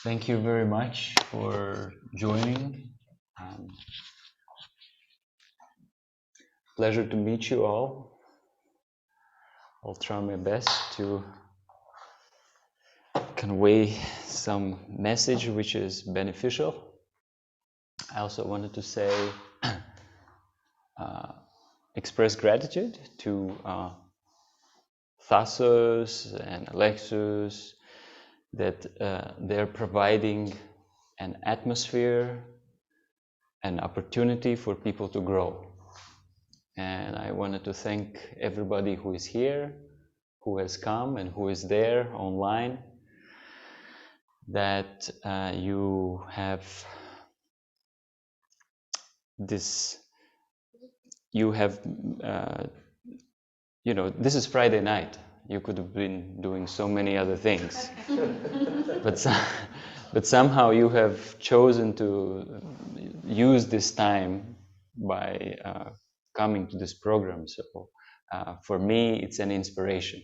Thank you very much for joining. Pleasure to meet you all. I'll try my best to convey some message which is beneficial. I also wanted to say, express gratitude to Thasos and Alexus that they're providing an atmosphere, an opportunity for people to grow. And I wanted to thank everybody who is here, who has come and who is there online, that you have this, this is Friday night. You could have been doing so many other things, but somehow you have chosen to use this time by coming to this program. So for me, it's an inspiration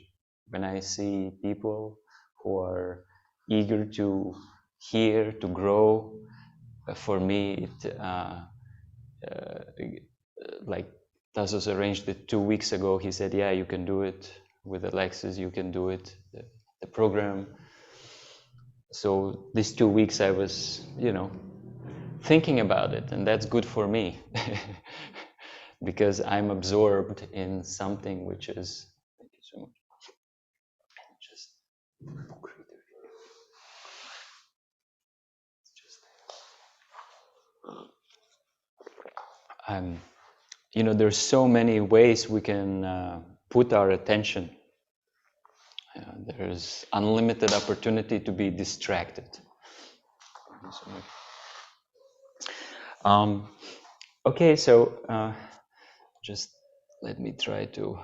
when I see people who are eager to hear, to grow. For me, it like Tassos arranged it 2 weeks ago. He said, yeah, you can do it with Alexis, you can do it, the program. So these 2 weeks I was, thinking about it, and that's good for me because I'm absorbed in something which is, thank you so much. Just there's so many ways we can put our attention. There's unlimited opportunity to be distracted. Okay, so just let me try to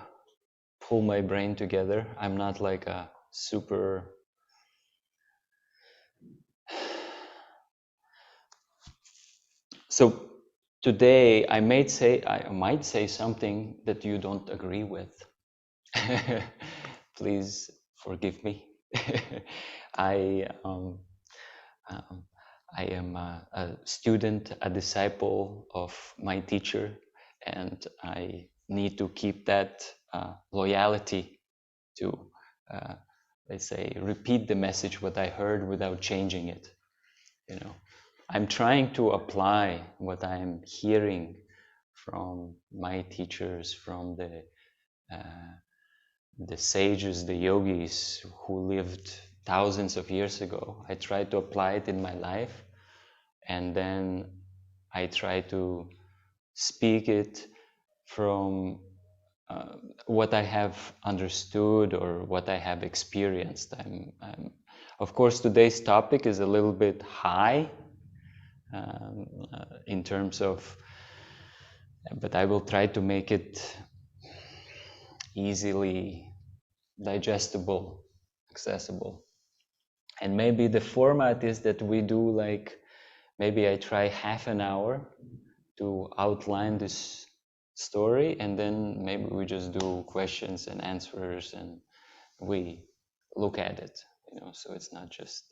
pull my brain together. I'm not like a super so today I might say something that you don't agree with. Please forgive me. I am a student, a disciple of my teacher, and I need to keep that loyalty to, let's say, repeat the message what I heard without changing it. I'm trying to apply what I'm hearing from my teachers, from the sages, the yogis who lived thousands of years ago. I try to apply it in my life, and then I try to speak it from what I have understood or what I have experienced. Of course, today's topic is a little bit high in terms of, but I will try to make it easily digestible, accessible. And maybe the format is that we do like, maybe I try half an hour to outline this story, and then maybe we just do questions and answers and we look at it, so it's not just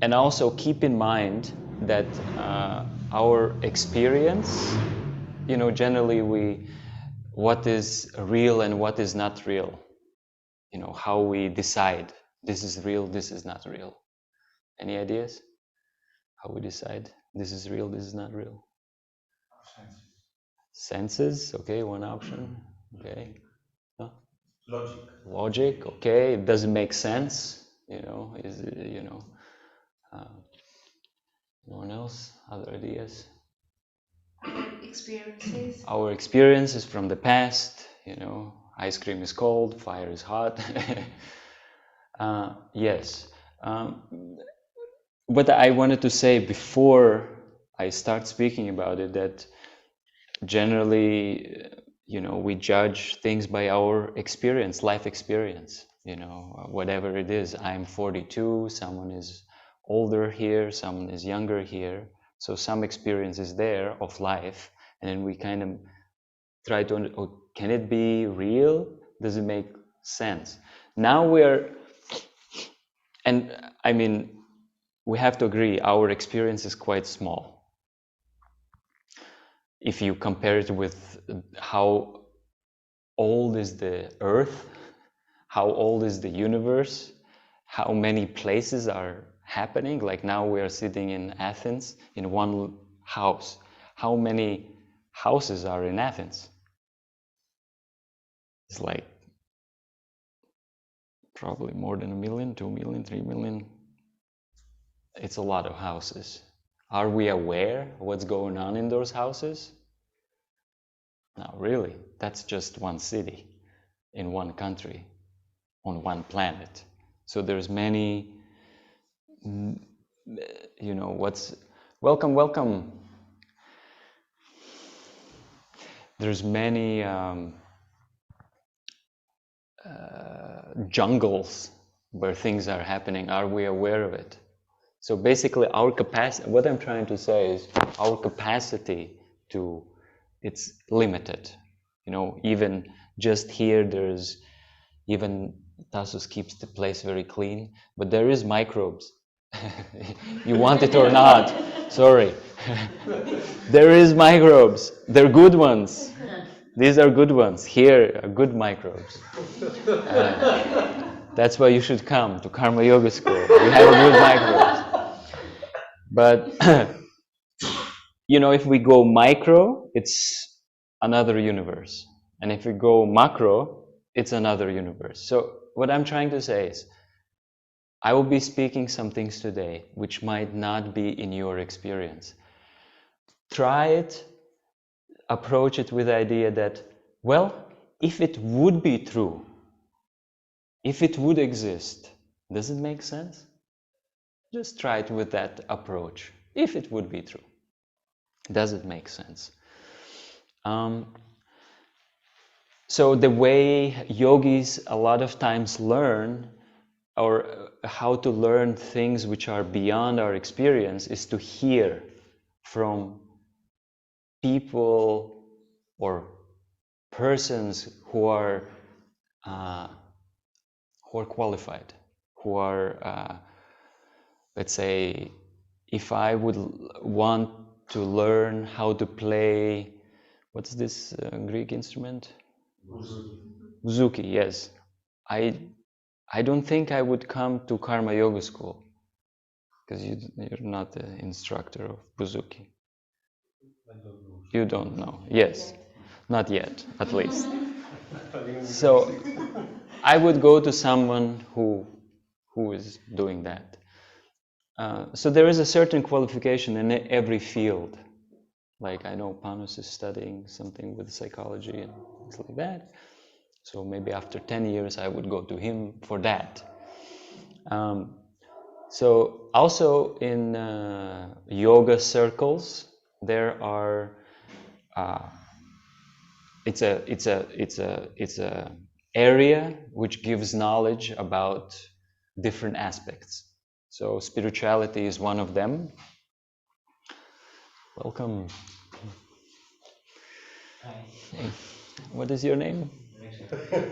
and also keep in mind that our experience, generally what is real and what is not real, how we decide this is real, this is not real. Any ideas how we decide this is real, this is not real? Senses, okay, one option. Okay. Huh? Logic, okay, it doesn't make sense, is it, no one else, other ideas? Experiences. Our experiences from the past, ice cream is cold, fire is hot. Yes. What I wanted to say before I start speaking about it, that generally, we judge things by our experience, life experience, whatever it is. I'm 42, someone is older here, someone is younger here. So some experience is there of life, and then we kind of try to, can it be real? Does it make sense. Now and I mean, we have to agree, our experience is quite small. If you compare it with how old is the earth, how old is the universe, how many places are happening. Like now we are sitting in Athens in one house. How many houses are in Athens? It's like probably more than 1 million, 2 million, 3 million. It's a lot of houses. Are we aware of what's going on in those houses? No, really. That's just one city in one country on one planet. So there's many, welcome. There's many jungles where things are happening. Are we aware of it? So basically our capacity, what I'm trying to say is our capacity it's limited. Even just here even Tasos keeps the place very clean, but there is microbes. You want it or not, sorry. There is microbes, they're good ones. These are good ones. Here are good microbes. That's why you should come to Karma Yoga School. We have good microbes. But, if we go micro, it's another universe. And if we go macro, it's another universe. So what I'm trying to say is, I will be speaking some things today which might not be in your experience. Try it, approach it with the idea that, if it would be true, if it would exist, does it make sense? Just try it with that approach. If it would be true, does it make sense? So the way yogis a lot of times learn, or how to learn things which are beyond our experience, is to hear from people or persons who are qualified, who are, let's say, if I would want to learn how to play, what's this Greek instrument? Buzuki, yes. I don't think I would come to Karma Yoga School, because you're not the instructor of Buzuki. You don't know, yes. Not yet, at least. So I would go to someone who is doing that. So there is a certain qualification in every field. Like I know Panos is studying something with psychology and things like that. So maybe after 10 years I would go to him for that. So also in yoga circles, there are it's a area which gives knowledge about different aspects. So spirituality is one of them. Welcome. Hi. Hey. What is your name?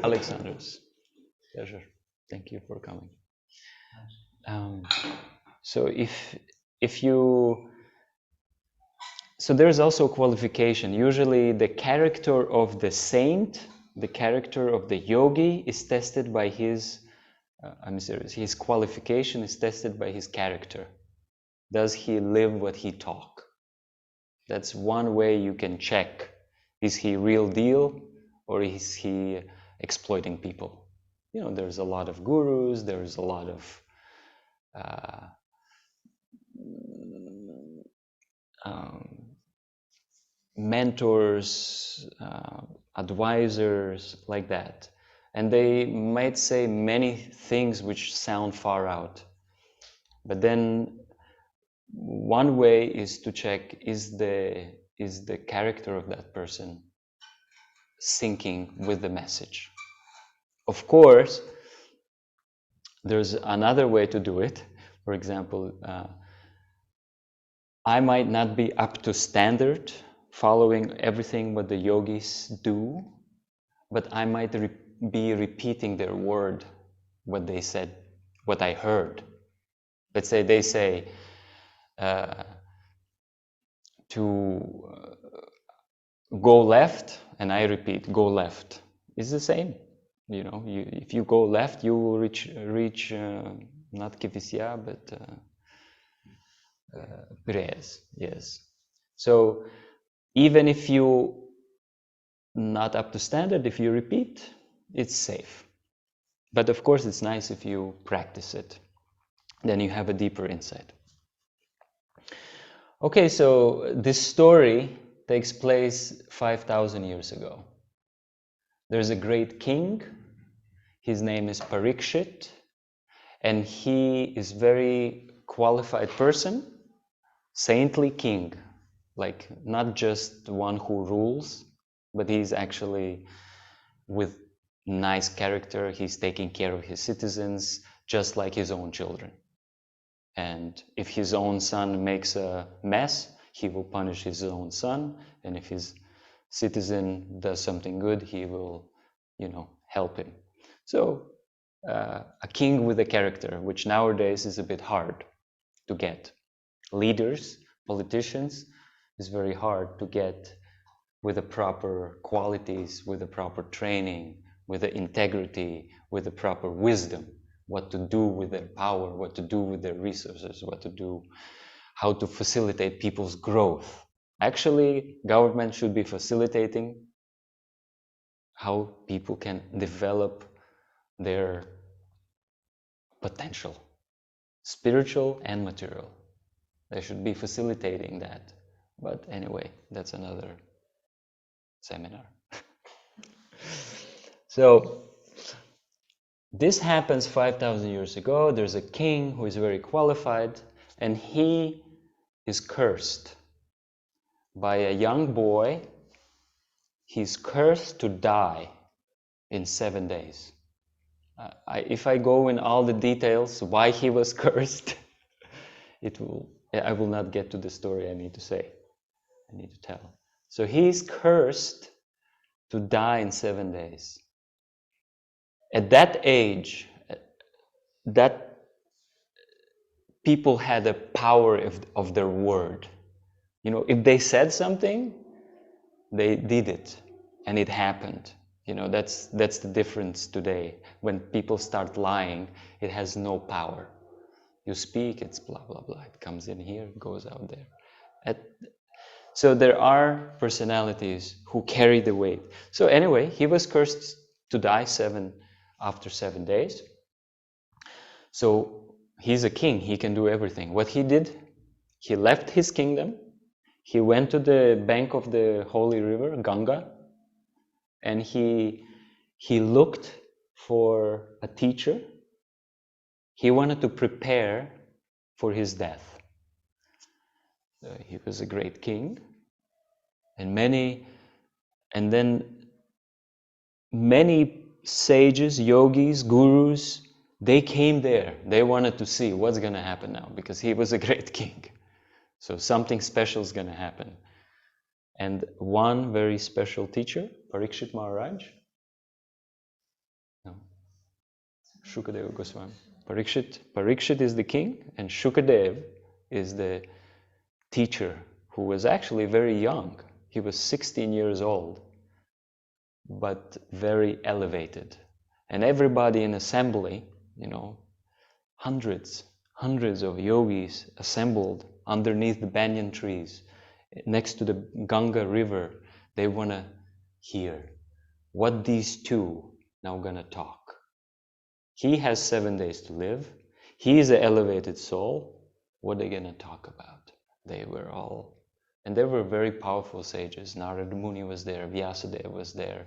Alexandros. Pleasure. Thank you for coming. So there's also a qualification. Usually the character of the saint, the character of the yogi is tested by his, his qualification is tested by his character. Does he live what he talk? That's one way you can check. Is he real deal or is he exploiting people? There's a lot of gurus, there's a lot of mentors, advisors, like that. And they might say many things which sound far out. But then one way is to check, is the character of that person syncing with the message? Of course, there's another way to do it. For example, I might not be up to standard, following everything what the yogis do, but I might be repeating their word, what they said, what I heard. Let's say they say to go left, and I repeat, go left. It's the same. You know, if you go left, you will reach not kifisya, but Perez, yes. So even if you not up to standard, if you repeat, it's safe. But of course, it's nice if you practice it. Then you have a deeper insight. Okay, so this story takes place 5,000 years ago. There's a great king. His name is Parikshit, and he is very qualified person, saintly king, like not just one who rules, but he's actually with nice character. He's taking care of his citizens just like his own children. And if his own son makes a mess, he will punish his own son. And if his citizen does something good, he will, help him. So a king with a character, which nowadays is a bit hard to get. Leaders, politicians, is very hard to get with the proper qualities, with the proper training, with the integrity, with the proper wisdom, what to do with their power, what to do with their resources, what to do, how to facilitate people's growth. Actually, government should be facilitating how people can develop their potential, spiritual and material. They should be facilitating that. But anyway, that's another seminar. So this happens 5,000 years ago. There's a king who is very qualified, and he is cursed by a young boy. He's cursed to die in 7 days. If I go in all the details why he was cursed, I will not get to the story I need to tell. So he's cursed to die in 7 days. At that age, that people had the power of their word. If they said something, they did it, and it happened. That's the difference today. When people start lying, it has no power. You speak, it's blah, blah, blah. It comes in here, it goes out there. So there are personalities who carry the weight. So anyway, he was cursed to die after 7 days. So he's a king, he can do everything. What he did, he left his kingdom, he went to the bank of the holy river, Ganga, and he looked for a teacher. He wanted to prepare for his death. He was a great king, and then many sages, yogis, gurus, they came there. They wanted to see what's going to happen now, because he was a great king. So something special is going to happen. And one very special teacher, Parikshit Maharaj, Shukadeva Goswami. Parikshit is the king, and Shukadev is the teacher who was actually very young. He was 16 years old, but very elevated. And everybody in assembly, hundreds of yogis assembled underneath the banyan trees next to the Ganga river. They want to hear what these two now gonna talk. He has 7 days to live. He is an elevated soul. What are they gonna talk about? They were very powerful sages. Narada Muni was there, Vyasadeva was there.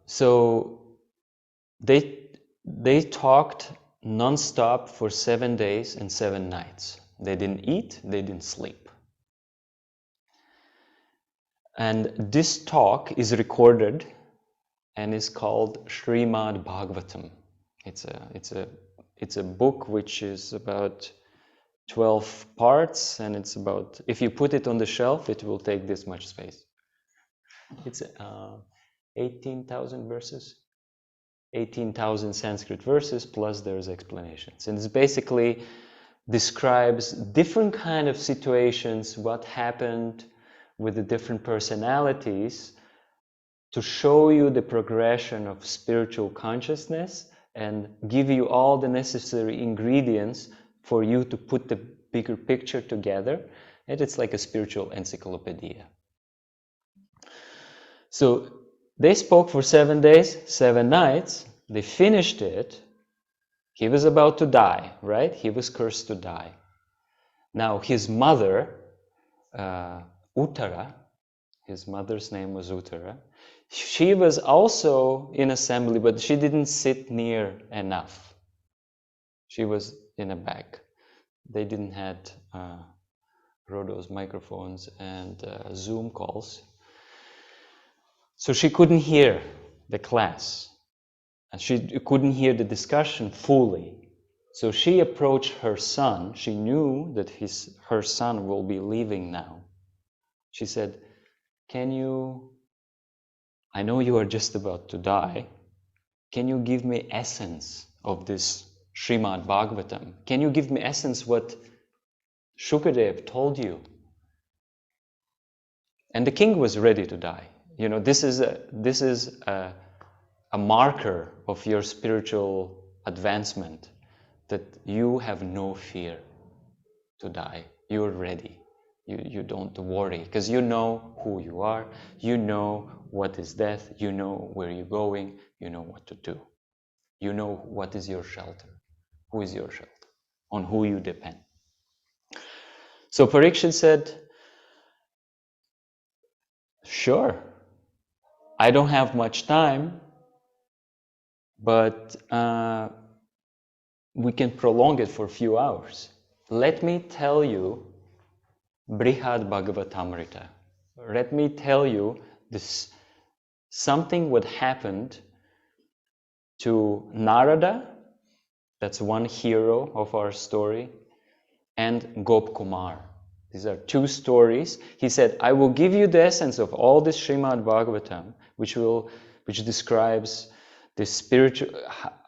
So they talked non-stop for 7 days and 7 nights. They didn't eat, they didn't sleep. And this talk is recorded and is called Srimad Bhagavatam. It's a book which is about 12 parts, and it's about, if you put it on the shelf, it will take this much space. It's 18,000 verses. 18,000 Sanskrit verses, plus there's explanations. And it basically describes different kind of situations, what happened with the different personalities, to show you the progression of spiritual consciousness and give you all the necessary ingredients for you to put the bigger picture together. And it's like a spiritual encyclopedia. So they spoke for 7 days, 7 nights. They finished it. He was about to die, right? He was cursed to die. Now his mother, Uttara, his mother's name was Uttara. She was also in assembly, but she didn't sit near enough. She was in the back. They didn't had Rodos microphones and Zoom calls. So she couldn't hear the class. And she couldn't hear the discussion fully. So she approached her son. She knew that her son will be leaving now. She said, I know you are just about to die. Can you give me essence of this Srimad Bhagavatam? Can you give me essence what Shukadev told you? And the king was ready to die. You know, this is a marker of your spiritual advancement, that you have no fear to die. You're ready. You don't worry, because you know who you are, you know what is death, you know where you're going, you know what to do. You know what is your shelter. Who is your shelter? On who you depend. So Parikshit said, sure, I don't have much time, but we can prolong it for a few hours. Let me tell you Brhad Bhagavatamrta. Let me tell you this, something what happened to Narada, that's one hero of our story, and Gopa Kumara. These are 2 stories. He said, I will give you the essence of all this Srimad Bhagavatam, which describes the spiritual,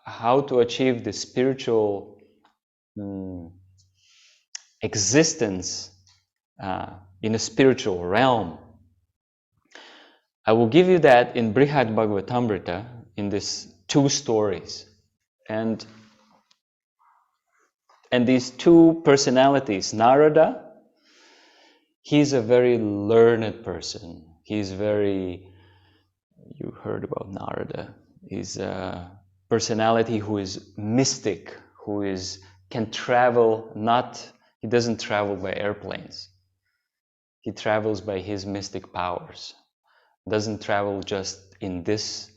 how to achieve the spiritual existence in a spiritual realm. I will give you that in Brhad Bhagavatamrta, in these 2 stories. And these 2 personalities, Narada, he's a very learned person. He's you heard about Narada. He's a personality who is mystic, who can travel, he doesn't travel by airplanes. He travels by his mystic powers. Doesn't travel just in this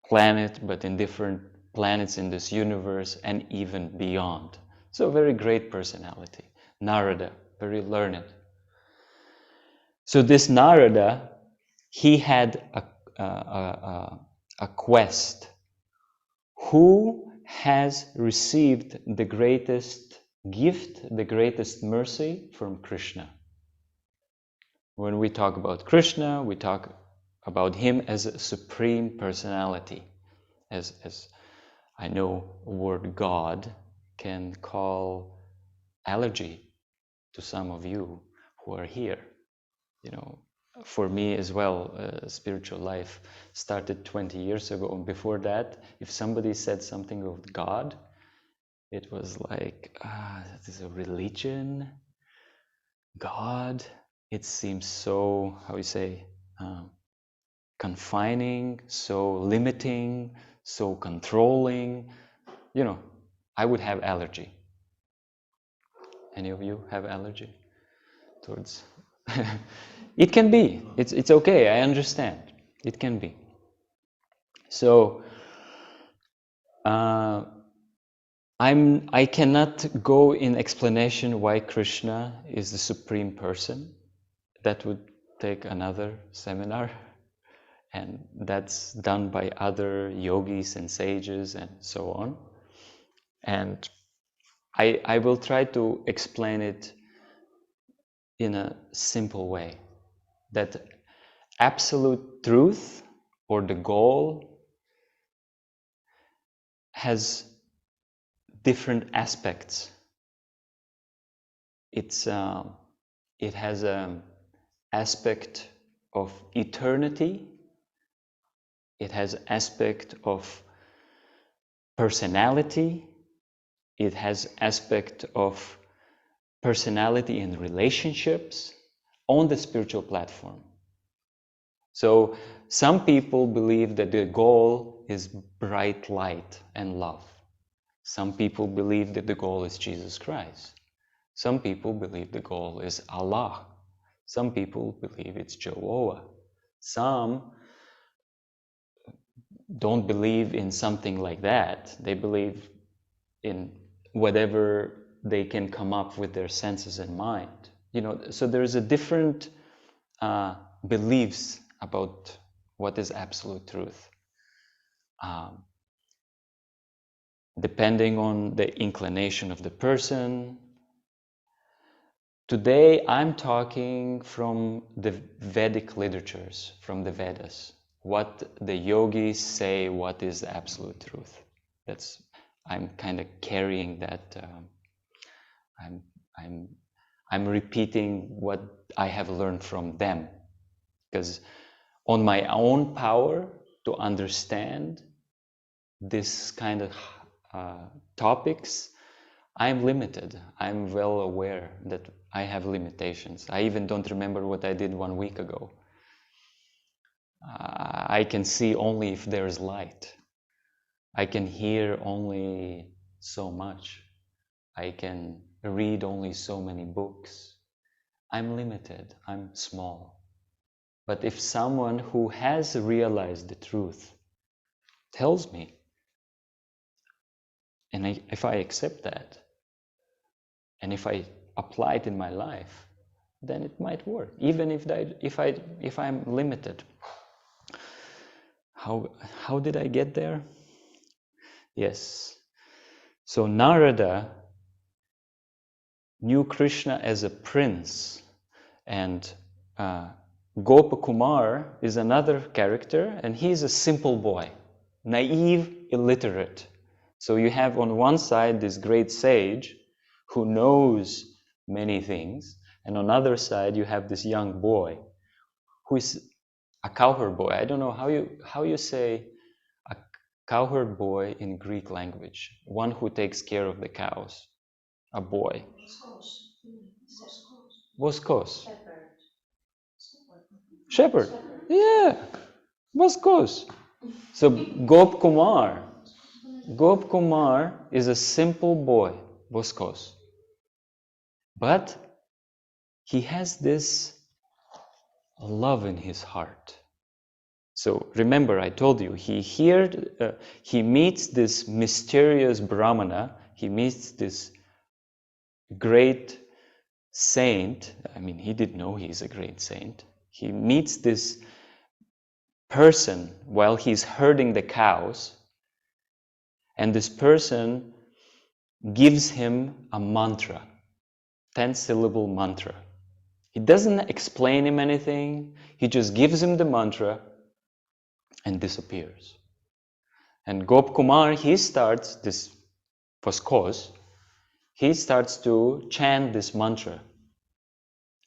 planet, but in different planets in this universe and even beyond. So a very great personality. Narada, very learned. So this Narada, he had a quest. Who has received the greatest gift, the greatest mercy from Krishna? When we talk about Krishna, we talk about him as a supreme personality. As I know, the word God can call allergy to some of you who are here. You know, for me as well, spiritual life started 20 years ago. And before that, if somebody said something of God, it was like, that is a religion, God. It seems so, how you say, confining, so limiting, so controlling. You know, I would have allergy. Any of you have allergy towards? It can be. It's okay. I understand. It can be. So I cannot go in explanation why Krishna is the supreme person. That would take another seminar, and that's done by other yogis and sages and so on. And I will try to explain it in a simple way, that absolute truth or the goal has different aspects. It has an aspect of eternity. It has aspect of personality. It has aspect of personality in relationships on the spiritual platform. So some people believe that the goal is bright light and love. Some people believe that the goal is Jesus Christ. Some people believe the goal is Allah. Some people believe it's Jehovah. Some don't believe in something like that. They believe in whatever they can come up with their senses and mind. So there's a different beliefs about what is absolute truth, depending on the inclination of the person. Today I'm talking from the Vedic literatures, from the Vedas, what the yogis say, what is the absolute truth. I'm kind of carrying that. I'm repeating what I have learned from them, because on my own power to understand this kind of topics, I'm limited. I'm well aware that I have limitations. I even don't remember what I did 1 week ago. I can see only if there's light. I can hear only so much. I can read only so many books. I'm limited. I'm small. But if someone who has realized the truth tells me, and if I accept that, and if I apply it in my life, then it might work, even if I'm limited. How did I get there? Yes. So Narada knew Krishna as a prince, and Gopa Kumara is another character, and he's a simple boy, naive, illiterate. So you have on one side this great sage who knows many things, and on the other side you have this young boy who is a cowherd boy. I don't know how you say a cowherd boy in Greek language, one who takes care of the cows, a boy. Voskos. Shepherd. Yeah, Voskos. So Gop Kumar is a simple boy, Voskos. But he has this love in his heart. So remember, I told you, he meets this mysterious Brahmana, he meets this great saint. I mean, he didn't know he's a great saint. He meets this person while he's herding the cows, and this person gives him a mantra, 10-syllable mantra. He doesn't explain him anything, he just gives him the mantra and disappears. And Gop Kumar, he starts to chant this mantra,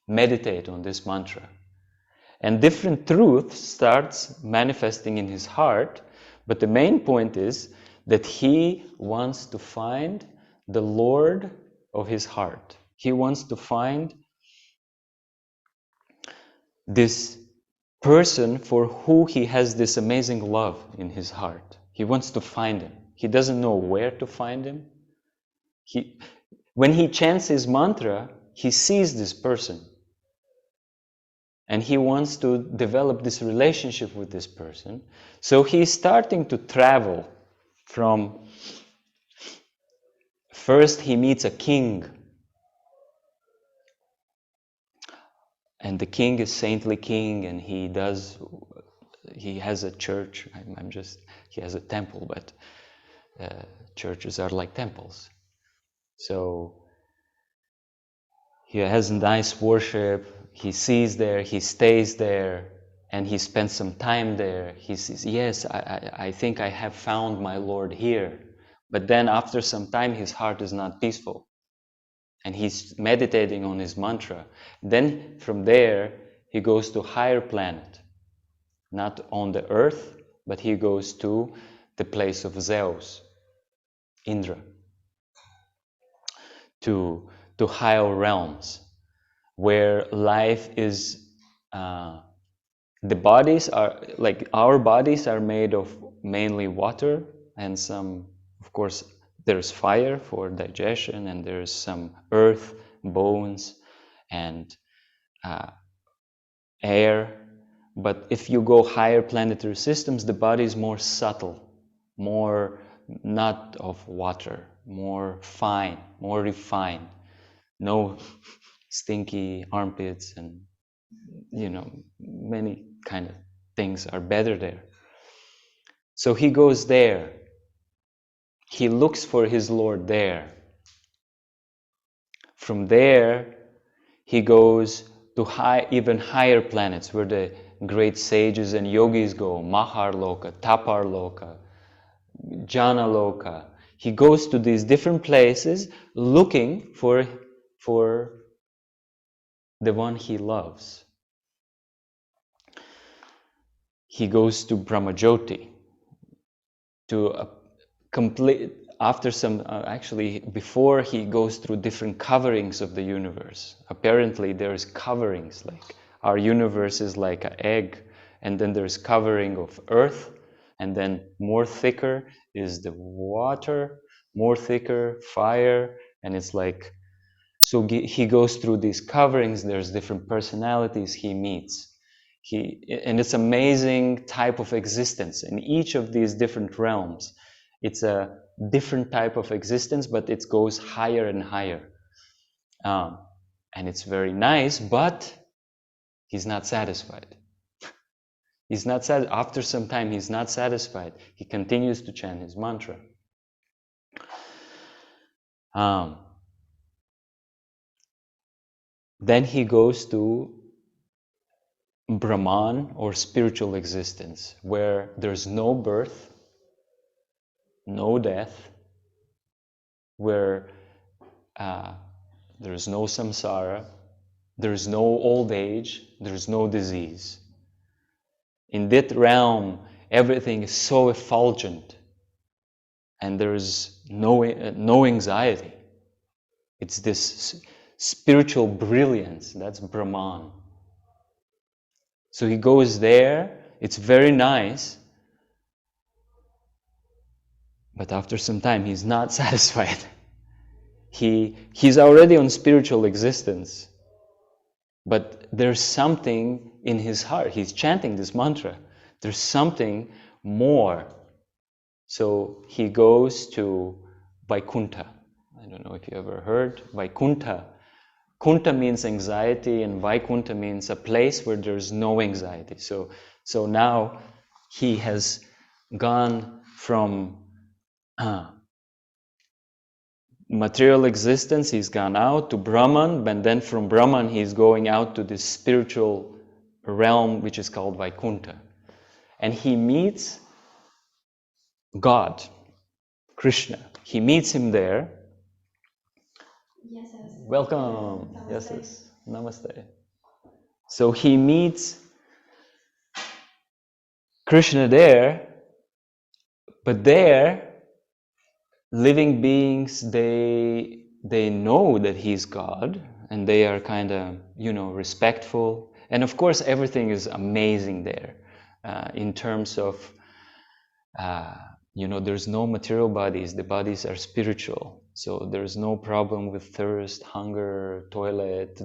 meditate on this mantra. And different truth starts manifesting in his heart, but the main point is that he wants to find the Lord of his heart. He wants to find this person for who he has this amazing love in his heart. He wants to find him. He doesn't know where to find him. When he chants his mantra, he sees this person. And he wants to develop this relationship with this person. So he's starting to travel from, first he meets a king. And the king is saintly king, and he has a church. He has a temple, but churches are like temples. So he has a nice worship. He sees there, he stays there, and he spends some time there. He says, yes, I think I have found my Lord here. But then after some time, his heart is not peaceful. And he's meditating on his mantra. Then from there, he goes to higher planet. Not on the earth, but he goes to the place of Zeus, Indra. To higher realms, where life is, the bodies are, like our bodies are made of mainly water and some, of course, there's fire for digestion, and there's some earth, bones, and air. But if you go higher planetary systems, the body is more subtle, more not of water, more fine, more refined. No stinky armpits, and many kind of things are better there. So he goes there. He looks for his Lord there. From there, he goes to even higher planets where the great sages and yogis go, Maharloka, Taparloka, Janaloka. He goes to these different places looking for the one he loves. He goes to Brahmajyoti to complete, after some, actually before he goes through different coverings of the universe. Apparently there's coverings, like our universe is like an egg, and then there's covering of earth, and then more thicker is the water, more thicker fire, and it's like, so he goes through these coverings. There's different personalities he meets. And it's amazing type of existence in each of these different realms. It's a different type of existence, but it goes higher and higher. And it's very nice, but he's not satisfied. He's not after some time, he's not satisfied. He continues to chant his mantra. Then he goes to Brahman, or spiritual existence, where there's no birth, no death, where there's no samsara, there's no old age, there's no disease. In that realm, everything is so effulgent, and there's no anxiety. It's this spiritual brilliance, that's Brahman. So he goes there, it's very nice, but after some time he's not satisfied. He's already on spiritual existence, but there's something in his heart. He's chanting this mantra. There's something more. So he goes to Vaikuntha. I don't know if you ever heard Vaikuntha. Kunta means anxiety, and Vaikuntha means a place where there's no anxiety. So now he has gone from material existence, he's gone out to Brahman, and then from Brahman he's going out to this spiritual realm which is called Vaikuntha. And he meets God, Krishna. He meets him there. Yes, yes. Welcome. Namaste. Yes, yes. Namaste. So he meets Krishna there, but there, living beings, they know that he's God, and they are kind of, respectful. And of course, everything is amazing there in terms of, there's no material bodies. The bodies are spiritual. So there's no problem with thirst, hunger, toilet,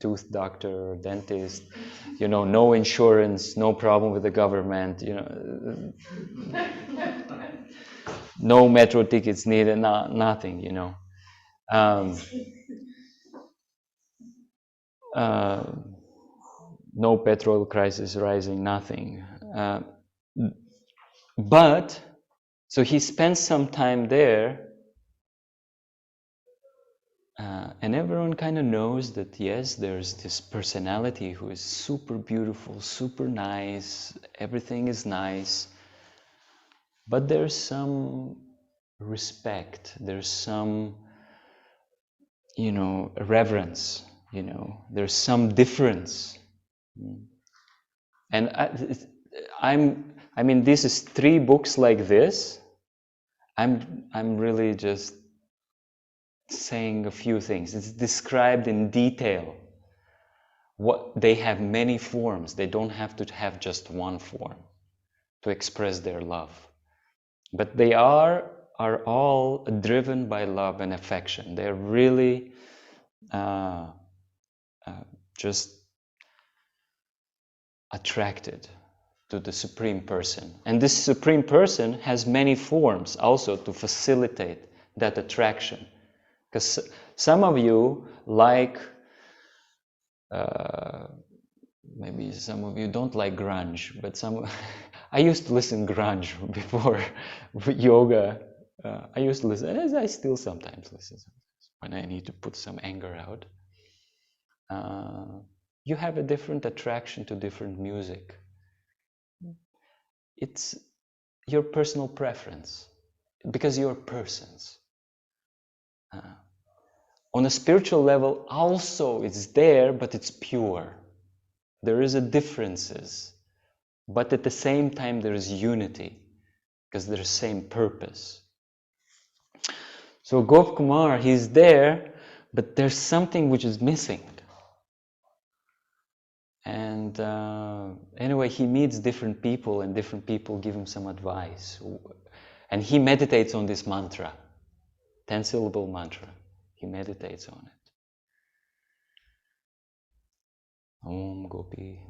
tooth doctor, dentist, no insurance, no problem with the government, no metro tickets needed, nothing, no petrol crisis rising, nothing. But, so he spends some time there, And everyone kind of knows that, yes, there's this personality who is super beautiful, super nice, everything is nice, but there's some respect, there's some, reverence, there's some difference. And this is 3 books like this. I'm really just saying a few things. It's described in detail. What they have many forms. They don't have to have just one form to express their love. But they are all driven by love and affection. They're really just attracted to the Supreme Person. And this Supreme Person has many forms also to facilitate that attraction. Because some of you like, maybe some of you don't like grunge, but I used to listen grunge before yoga. I used to listen, as I still sometimes listen when I need to put some anger out. You have a different attraction to different music. It's your personal preference, because you're persons. On a spiritual level, also it's there, but it's pure. There is a differences, but at the same time there is unity, because there's the same purpose. So Gopa Kumara, he's there, but there's something which is missing. And anyway, he meets different people, and different people give him some advice. And he meditates on this mantra, 10-syllable mantra. He meditates on it. Om Gopi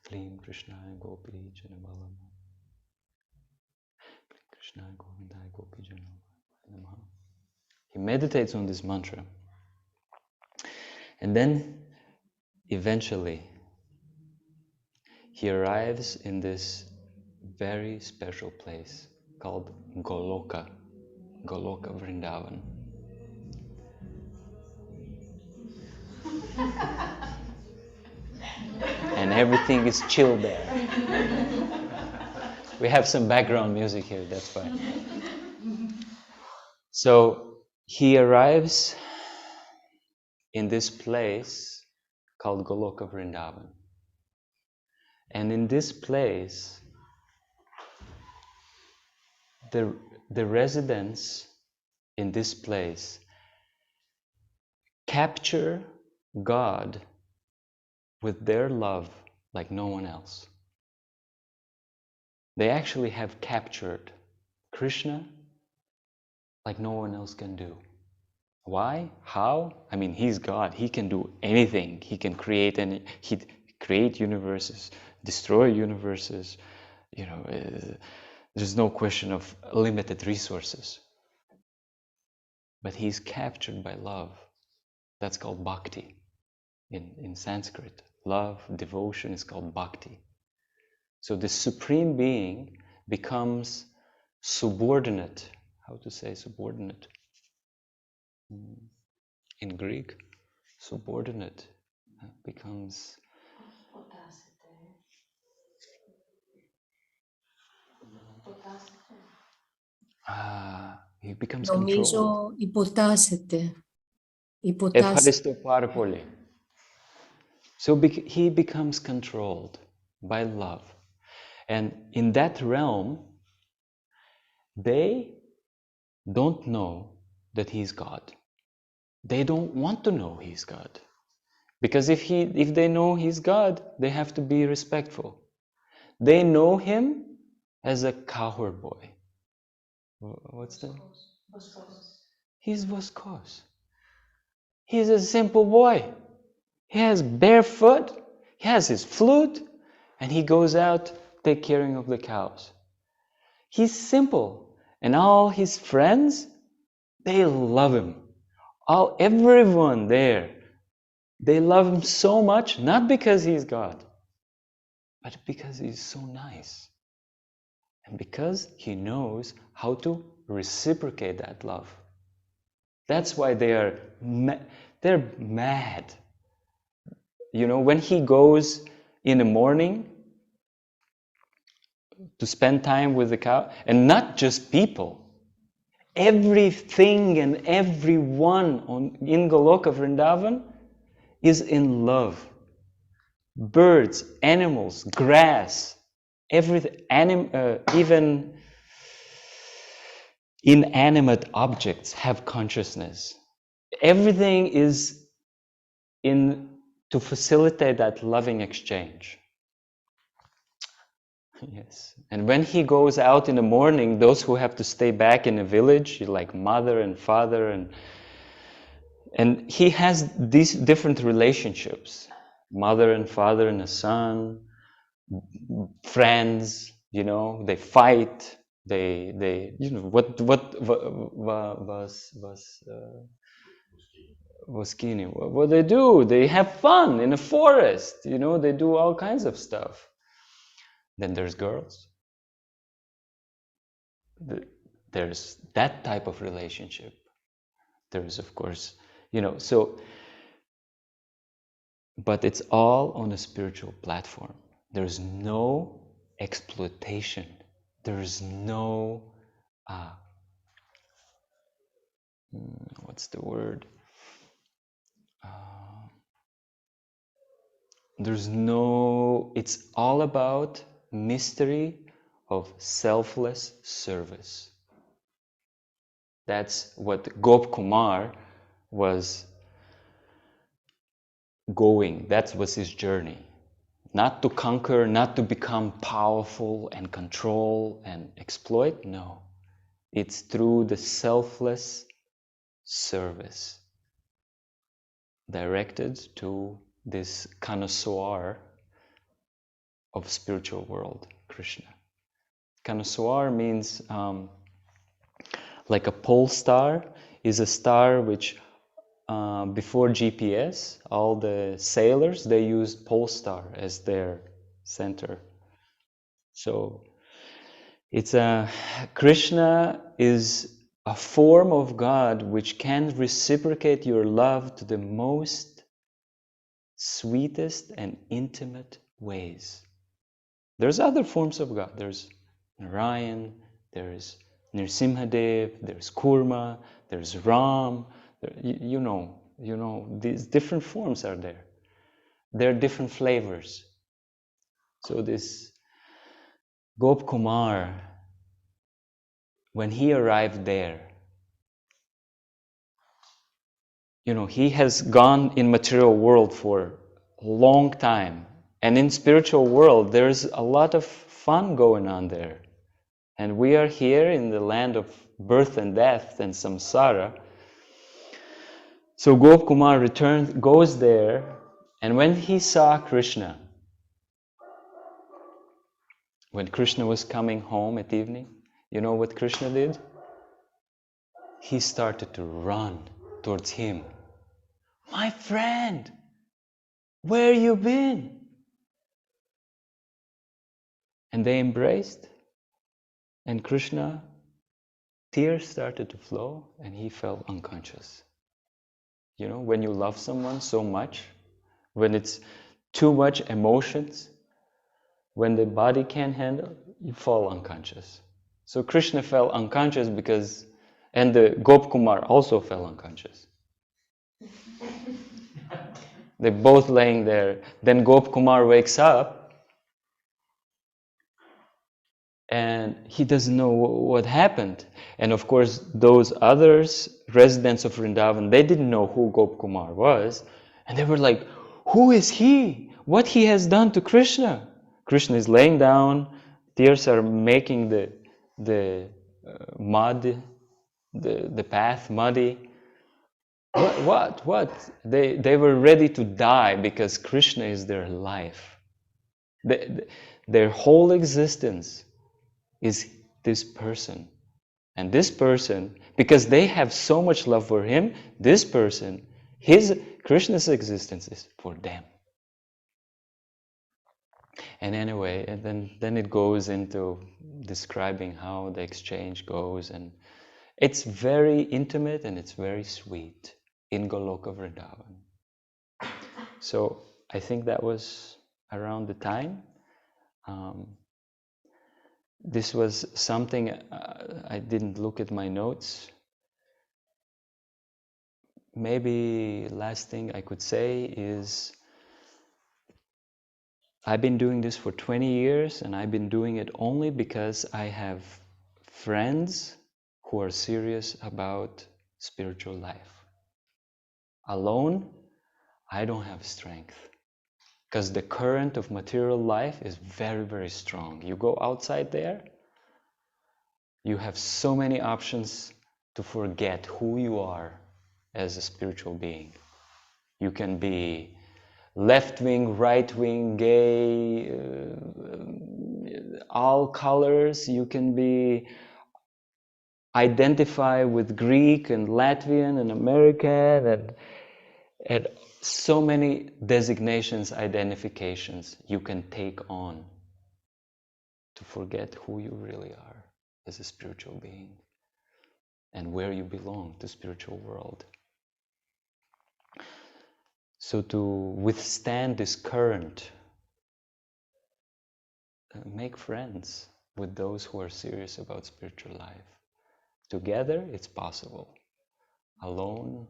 Klim Krishna Gopi Janabalam Krishna Govindai Gopi Janabalam. He meditates on this mantra. And then eventually he arrives in this very special place called Goloka Vrindavan. And everything is chill there. We have some background music here, that's fine. So he arrives in this place called Goloka Vrindavan. And in this place, the residents in this place capture God with their love like no one else. They actually have captured Krishna like no one else can do. Why? How? He's God. He can do anything. He can create universes, destroy universes. There's no question of limited resources. But he's captured by love. That's called bhakti in Sanskrit. Love, devotion is called bhakti. So the Supreme Being becomes subordinate. How to say subordinate? In Greek, subordinate becomes... he becomes Νομίζω υποτάσσεται. Ευχαριστώ πάρα πολύ. So he becomes controlled by love. And in that realm, they don't know that he's God. They don't want to know he's God. Because if they know he's God, they have to be respectful. They know him as a cowherd boy. What's that? He's Voskos. He's a simple boy. He has bare foot, he has his flute, and he goes out take care of the cows. He's simple. And all his friends, they love him. Everyone there, they love him so much, not because he's God, but because he's so nice. And because he knows how to reciprocate that love. That's why they're mad. You know, when he goes in the morning to spend time with the cow, and not just people, everything and everyone in Goloka Vrindavan is in love. Birds, animals, grass, everything, even inanimate objects have consciousness. Everything is to facilitate that loving exchange. Yes. And when he goes out in the morning, those who have to stay back in the village, like mother and father, and he has these different relationships. Mother and father and a son, friends, you know, they fight, they you know, what they do, they have fun in the forest, you know, they do all kinds of stuff. Then there's girls. There's that type of relationship. There's, of course, you know, so, but it's all on a spiritual platform. There's no exploitation. There's no, what's the word? It's all about mystery of selfless service. That's what Gopa Kumara was going. That was his journey. Not to conquer, not to become powerful and control and exploit. No. It's through the selfless service directed to this connoisseur of spiritual world, Krishna. Connoisseur means like a pole star is a star which before GPS, all the sailors, they used pole star as their center. So it's Krishna is a form of God which can reciprocate your love to the most sweetest and intimate ways. There's other forms of God. There's Narayan, there's Nrsimhadev, there's Kurma, there's Ram. You know, these different forms are there. There are different flavors. So this Gopa Kumara, when he arrived there, you know, he has gone in material world for a long time. And in spiritual world, there's a lot of fun going on there. And we are here in the land of birth and death and samsara. So Gopa Kumara goes there, and when he saw Krishna, when Krishna was coming home at evening, you know what Krishna did? He started to run towards him. My friend, where you been? And they embraced, and Krishna, tears started to flow, and he fell unconscious. You know, when you love someone so much, when it's too much emotions, when the body can't handle, you fall unconscious. So Krishna fell unconscious and the Gopa Kumara also fell unconscious. They're both laying there. Then Gopa Kumara wakes up, and he doesn't know what happened. And of course, those others, residents of Vrindavan, they didn't know who Gopa Kumara was. And they were like, who is he? What he has done to Krishna? Krishna is laying down, tears are making the mud, the path muddy. What? They were ready to die because Krishna is their life. Their whole existence is this person. And this person, because they have so much love for him, this person, Krishna's existence is for them. And anyway, and then it goes into describing how the exchange goes, and It's very intimate and it's very sweet in Goloka Vrindavan. So I think that was around the time. This was something I didn't look at my notes. Maybe last thing I could say is I've been doing this for 20 years and I've been doing it only because I have friends who are serious about spiritual life. Alone, I don't have strength because the current of material life is very, very strong. You go outside there, you have so many options to forget who you are as a spiritual being. You can be left-wing, right-wing, gay, all colors. You can be identify with Greek and Latvian and American and so many designations, identifications you can take on to forget who you really are as a spiritual being and where you belong to spiritual world. So to withstand this current, make friends with those who are serious about spiritual life. Together, it's possible. Alone,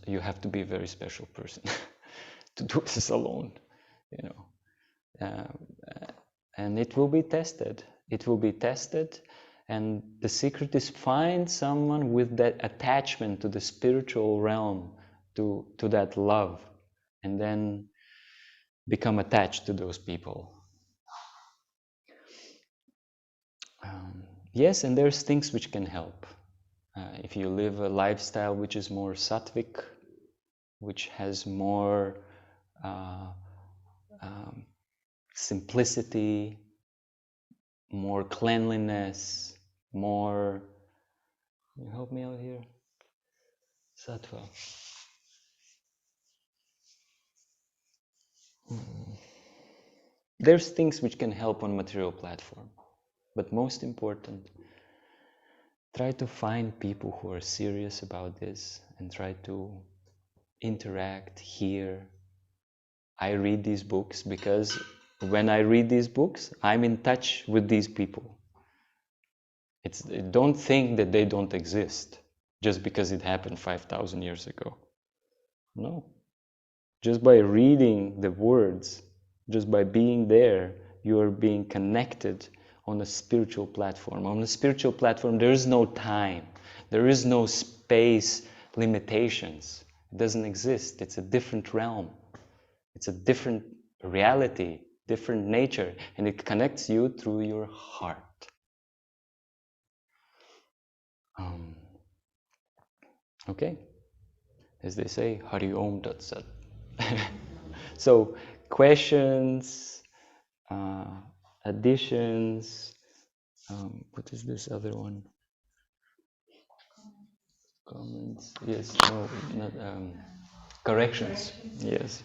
you have to be a very special person to do this alone, you know. And it will be tested. It will be tested, and the secret is find someone with that attachment to the spiritual realm, to that love, and then become attached to those people. Yes, and there's things which can help. If you live a lifestyle which is more sattvic, which has more simplicity, more cleanliness, more... Can you help me out here? Sattva. There's things which can help on material platform, but most important, try to find people who are serious about this and try to interact, hear. I read these books because when I read these books, I'm in touch with these people. Don't think that they don't exist just because it happened 5,000 years ago. No. Just by reading the words, just by being there, you are being connected on a spiritual platform. On a spiritual platform, there is no time. There is no space limitations. It doesn't exist. It's a different realm. It's a different reality, different nature, and it connects you through your heart. Okay, as they say, Hari Om Tat Sat. So, questions, additions, what is this other one? Comments, yes, no, not, corrections, yes,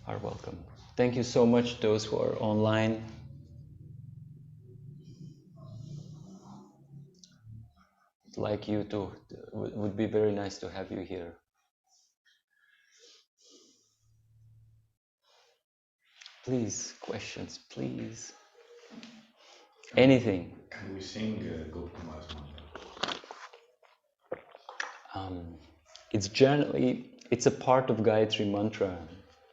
are welcome. Thank you so much, those who are online. Like you too, would be very nice to have you here. Please, questions, please. Anything. Can we sing Gopa Kumara's mantra? It's a part of Gayatri mantra.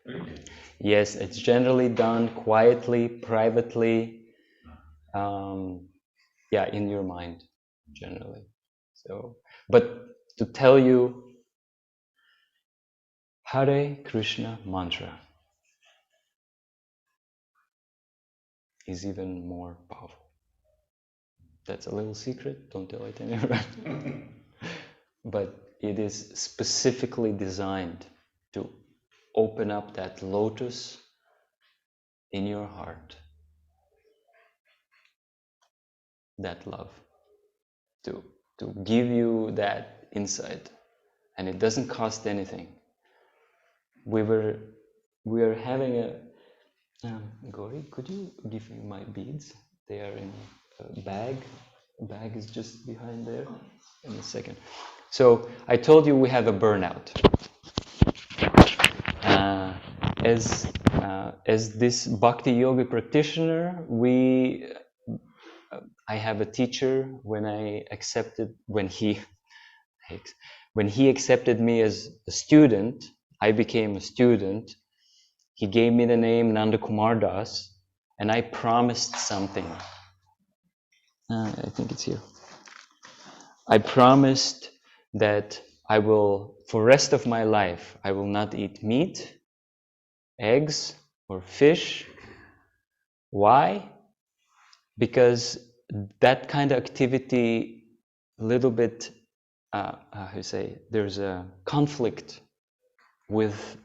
Really? Yes, it's generally done quietly, privately, in your mind, generally. So, but to tell you, Hare Krishna mantra is even more powerful. That's a little secret, don't tell it anyone. But it is specifically designed to open up that lotus in your heart, that love, to give you that insight, and it doesn't cost anything. We are having a Gauri, could you give me my beads? They are in a bag. bag is just behind there. In a second. So I told you we have a burnout. As this Bhakti Yoga practitioner, I have a teacher. When he accepted me as a student, I became a student. He gave me the name Nanda Kumar Das, and I promised something. I think it's here. I promised that I will, for the rest of my life, I will not eat meat, eggs, or fish. Why? Because that kind of activity, little bit, there's a conflict with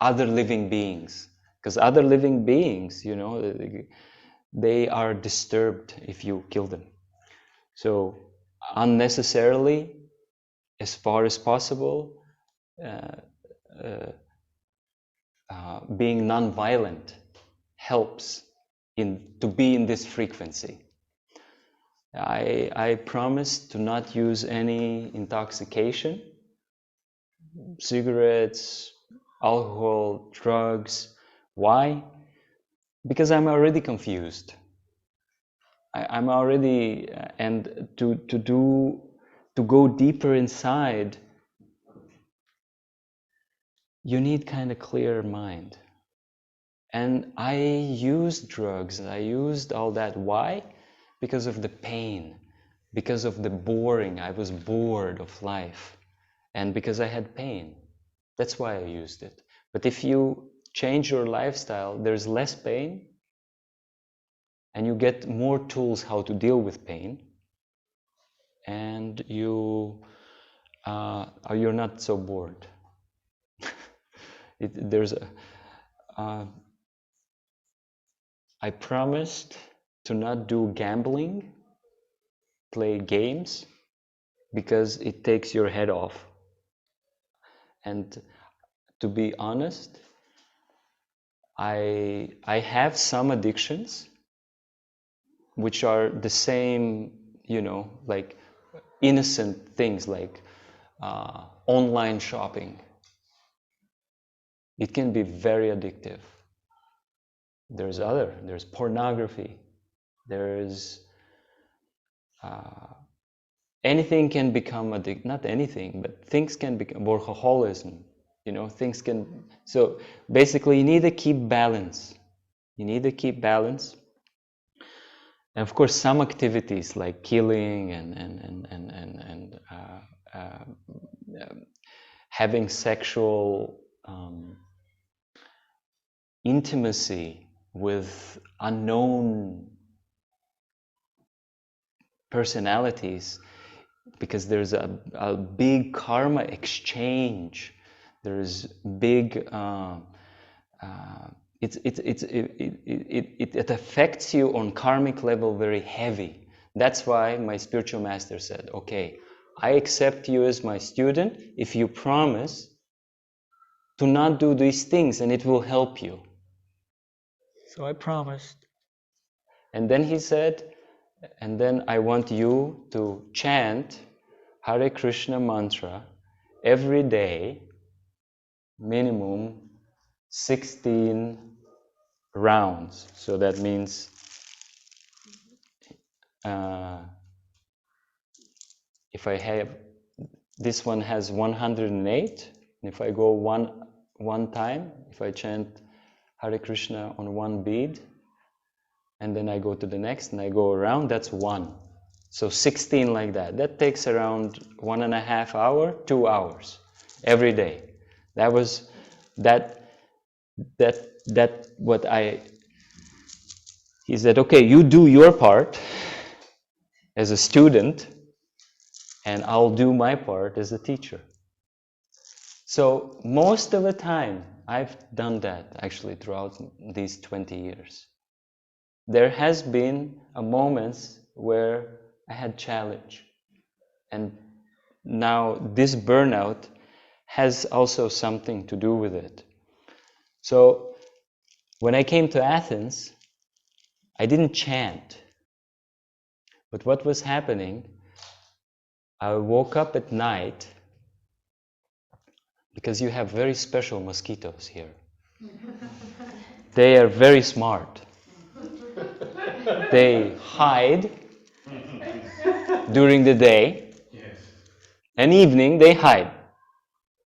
other living beings. Because other living beings, they are disturbed if you kill them. So unnecessarily, as far as possible, being non-violent helps to be in this frequency. I promised to not use any intoxication, cigarettes, alcohol, drugs. Why? Because I'm already confused. I'm already, and to go deeper inside, you need kind of clear mind. And I used drugs, I used all that. Why? Because of the pain, because of the boring. I was bored of life, and because I had pain. That's why I used it. But if you change your lifestyle, there's less pain, and you get more tools how to deal with pain, and you're not so bored. I promised to not do gambling, play games, because it takes your head off. And to be honest, I have some addictions which are the same, like innocent things, like online shopping. It can be very addictive. There's pornography. There's anything can become addictive. Not anything, but things can become workaholism. Things can. So basically, you need to keep balance. And of course, some activities like killing and having sexual intimacy with unknown personalities, because there's a big karma exchange. There's big. It affects you on karmic level very heavy. That's why my spiritual master said, okay, I accept you as my student if you promise to not do these things, and it will help you. So I promised. And then he said, and then I want you to chant Hare Krishna mantra every day, minimum 16 rounds. So that means if I have, this one has 108, and if I go one time, if I chant Hare Krishna on one bead, and then I go to the next and I go around, that's 1. So 16 like that. That takes around 1.5 hours, 2 hours every day. That was what he said, okay, you do your part as a student, and I'll do my part as a teacher. So most of the time, I've done that actually throughout these 20 years. There has been a moments where I had challenge. And now this burnout has also something to do with it. So when I came to Athens, I didn't chant. But what was happening, I woke up at night, because you have very special mosquitoes here. They are very smart. They hide during the day, Yes. and evening they hide.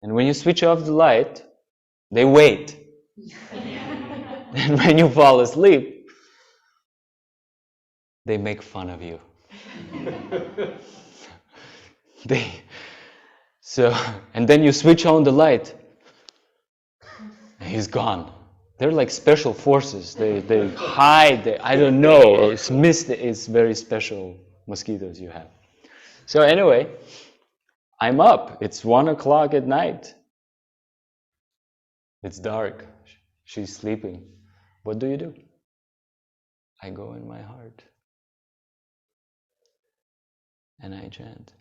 And when you switch off the light, they wait. And when you fall asleep, they make fun of you. And then you switch on the light, and he's gone. They're like special forces. They hide. I don't know. It's very special mosquitoes you have. So anyway, I'm up. It's 1 o'clock at night. It's dark. She's sleeping. What do? I go in my heart and I chant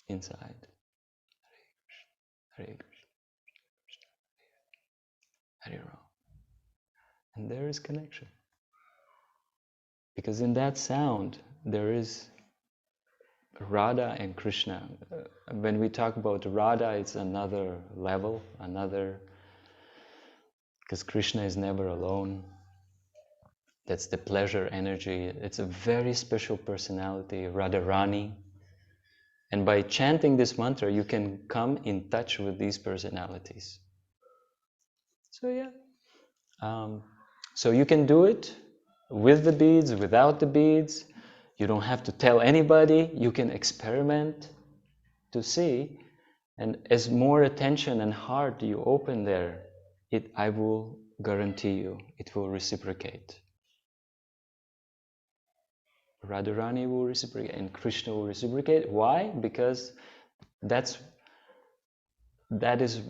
inside. Hare Krishna, Hare Ram. And there is connection. Because in that sound, there is Radha and Krishna. When we talk about Radha, it's another level, because Krishna is never alone. That's the pleasure energy. It's a very special personality, Radharani. And by chanting this mantra, you can come in touch with these personalities. So yeah. So you can do it with the beads, without the beads. You don't have to tell anybody. You can experiment to see. And as more attention and heart you open there, I will guarantee you, it will reciprocate. Radharani will reciprocate and Krishna will reciprocate. Why? Because that is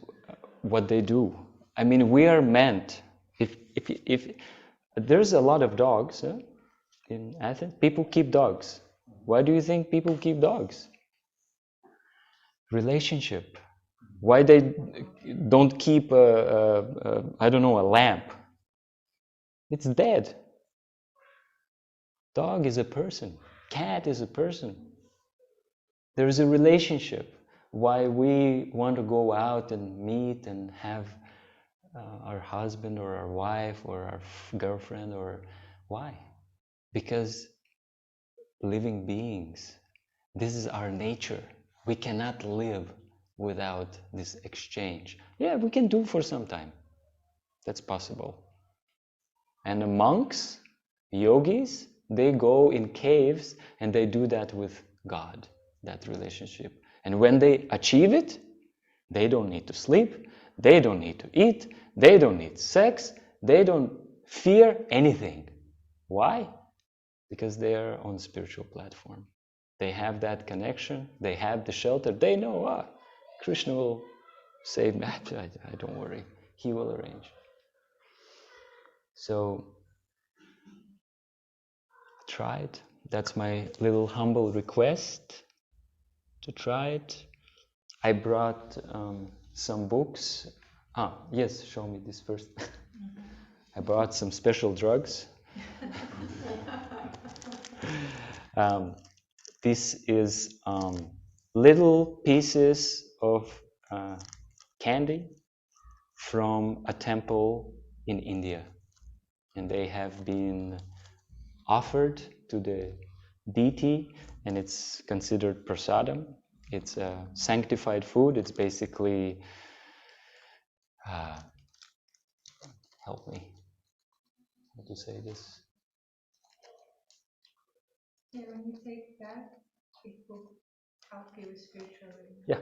what they do. I mean, we are meant. If there's a lot of dogs in Athens, people keep dogs. Why do you think people keep dogs? Relationship. Why they don't keep I don't know, a lamp? It's dead. Dog is a person. Cat is a person. There is a relationship. Why we want to go out and meet and have our husband or our wife or our girlfriend, or why? Because living beings, this is our nature. We cannot live without this exchange. Yeah, we can do for some time. That's possible. And the monks, yogis, they go in caves and they do that with God, that relationship. And when they achieve it, they don't need to sleep, they don't need to eat, they don't need sex, they don't fear anything. Why? Because they are on spiritual platform. They have that connection, they have the shelter, they know, Krishna will save me, I don't worry, he will arrange. So, try it. That's my little humble request, to try it. I brought some books. Yes, show me this first. I brought some special drugs. This is little pieces of candy from a temple in India. And they have been offered to the deity, and it's considered prasadam. It's a sanctified food. It's basically, help me, how to say this? Yeah, when you take that, it will help you spiritually. Yeah.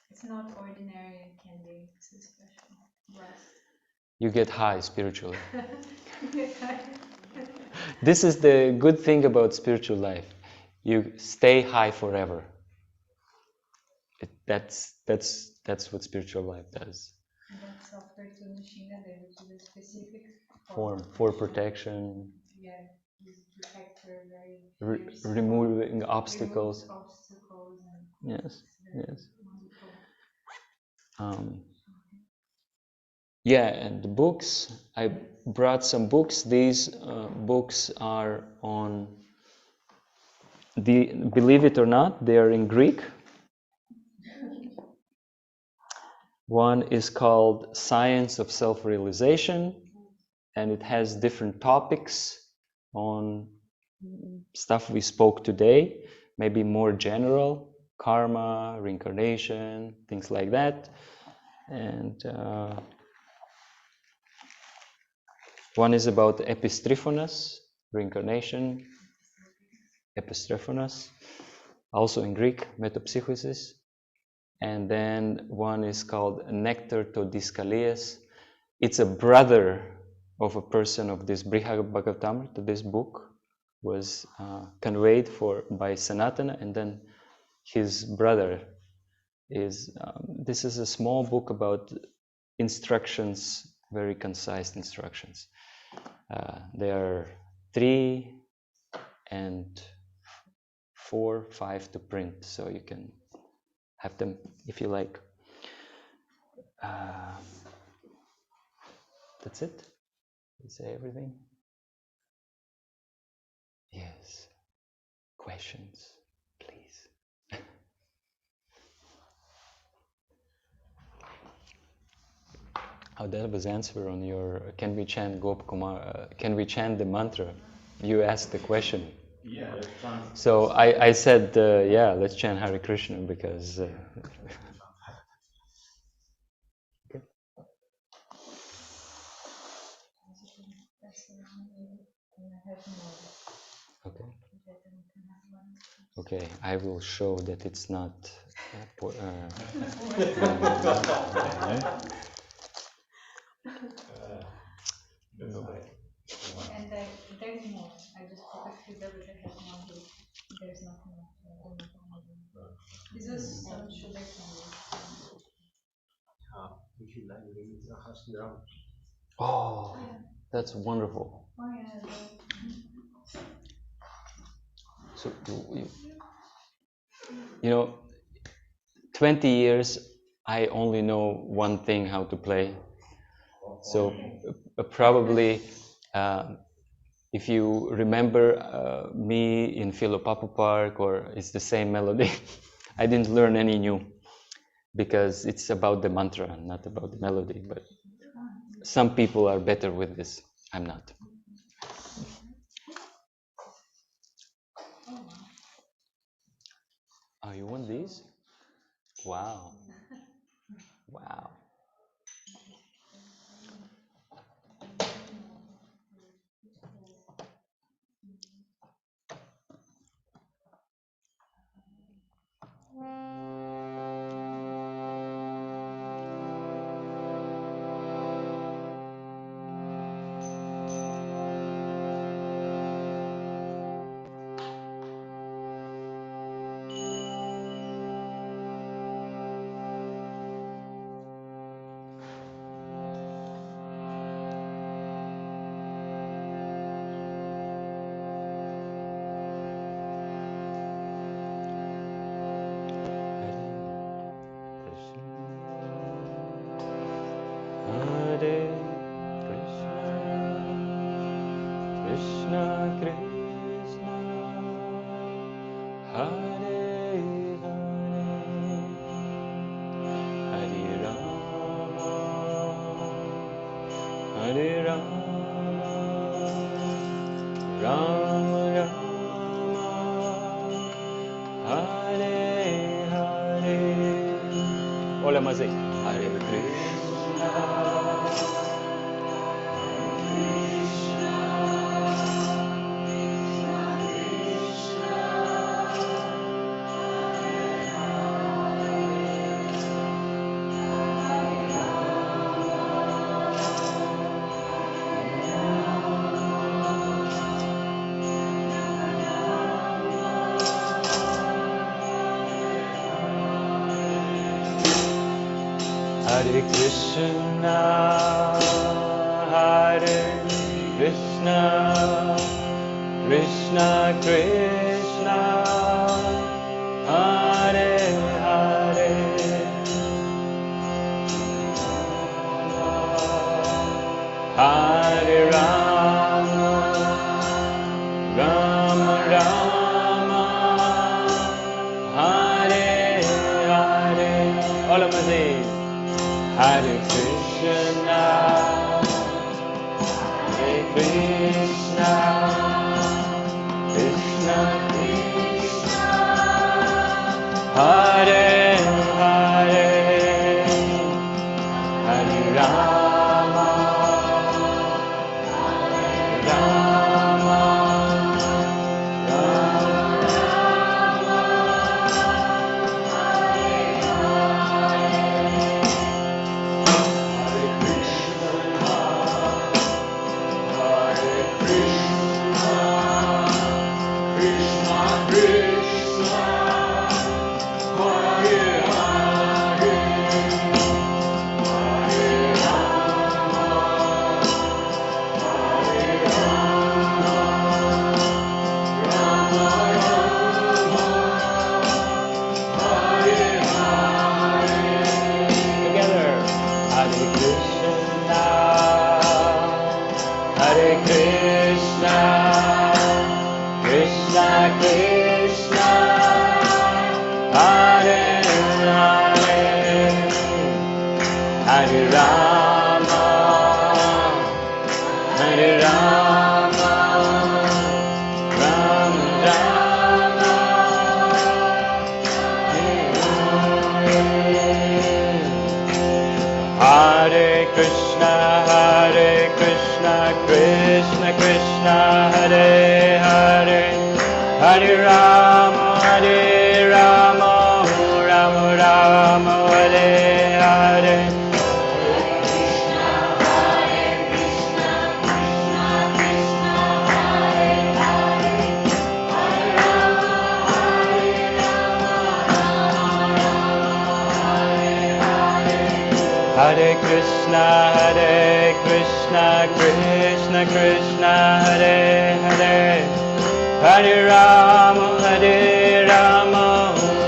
It's not ordinary candy, it's a special blessed. You get high spiritually. This is the good thing about spiritual life. You stay high forever. That's what spiritual life does. And that's offered to Nishinade, which is a specific form for protection. Yeah, protect her very removing obstacles. And yes. wonderful. Yeah, and the books, I brought some books. These books are on believe it or not, they are in Greek. One is called Science of Self-Realization, and it has different topics on stuff we spoke today, maybe more general, karma, reincarnation, things like that. And one is about Epistrophonos, reincarnation, Epistrophonos, also in Greek, metapsychosis. And then one is called Nectar to Diskalias. It's a brother of a person of this Brhad Bhagavatamrta. This book was conveyed by Sanatana, and then his brother is, this is a small book about instructions, very concise instructions. There are 3 and 4, 5 to print, so you can have them if you like. That's it? Did you say everything? Yes. Questions, please. Oh, that was answer on your, can we chant Gopa Kumara, can we chant the mantra? You asked the question. Yeah, let's chant. So I said, yeah, let's chant Hare Krishna because... Okay. Okay. Okay, I will show that it's not... And there's more. I just put a few there, but I have one here. There's nothing else. This is should I Oh, that's wonderful. Oh yeah. So, you know, 20 years, I only know one thing how to play. So probably, if you remember me in Philopapu Park, or it's the same melody, I didn't learn any new, because it's about the mantra, not about the melody. But some people are better with this. I'm not. Oh, you want these? Wow. Wow. Hola, Mazi. Hare Krishna. Hare Krishna, Hare Krishna, Krishna Krishna, Hare Hare, Hare Rama, Rama Rama, Hare Hare. All of us say, Hare Krishna, Hare Krishna, Krishna Krishna, Hare Hare, Hare Rama, Rama, Hare Krishna, Krishna Krishna, Hare Hare, Hare Rama, Rama Rama, Hare Hare. Hare Krishna, Krishna Krishna, Hare Hare, Hare Rama,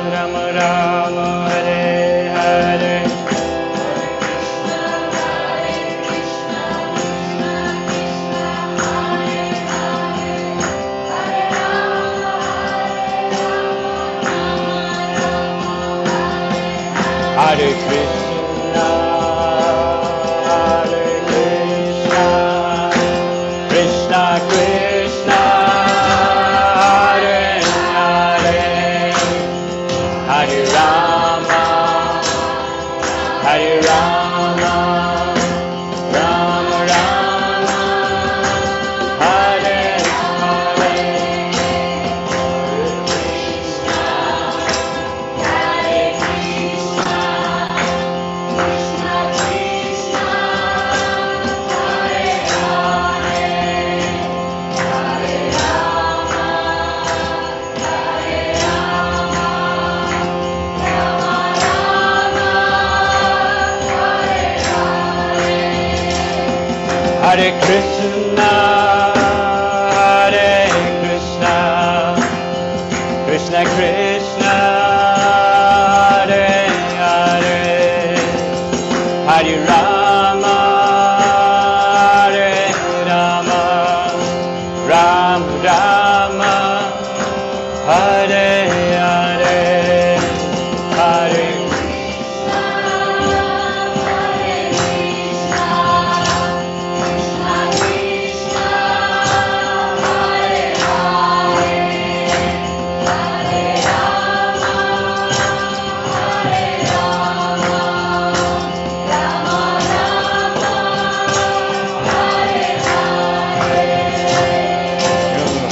Rama Rama, Hare Hare. Hare Krishna, Krishna Krishna, Hare Hare, Hare Rama, Rama Rama, Hare Hare,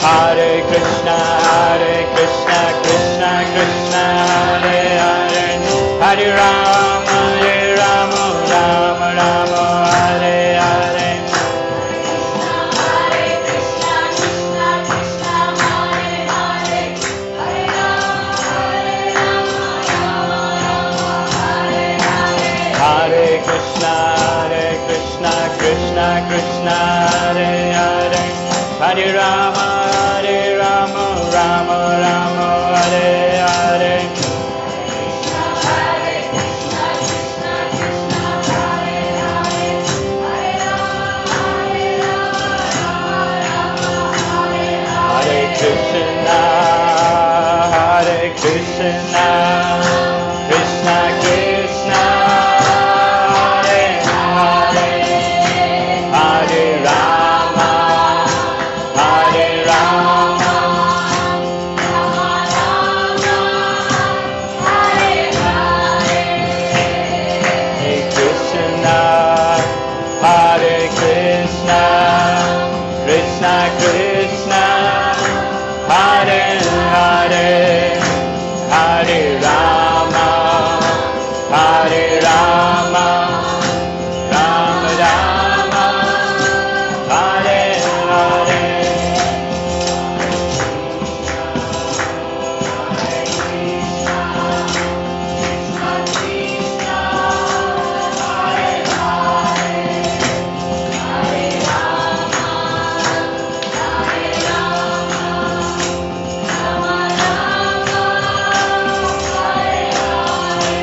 Hare Krishna, Krishna Krishna, Hare Hare, Hare Rama, Rama Rama, Hare Hare. Hare Krishna, Krishna Hare Hare, Hare Rama, Rama Hare Hare. Hare Krishna, Krishna Krishna, Hare Hare, Hare Rama, Rama Rama, Hare Hare. Hare Krishna, Krishna Hare Hare, Hare Rama, Krishna, Krishna Krishna, Hare Hare, Hare Rama, Hare Rama, Hare Krishna, Hare Krishna, Krishna Krishna, Hare Hare, Hare Rama, Hare Rama, Rama Rama, Hare Hare.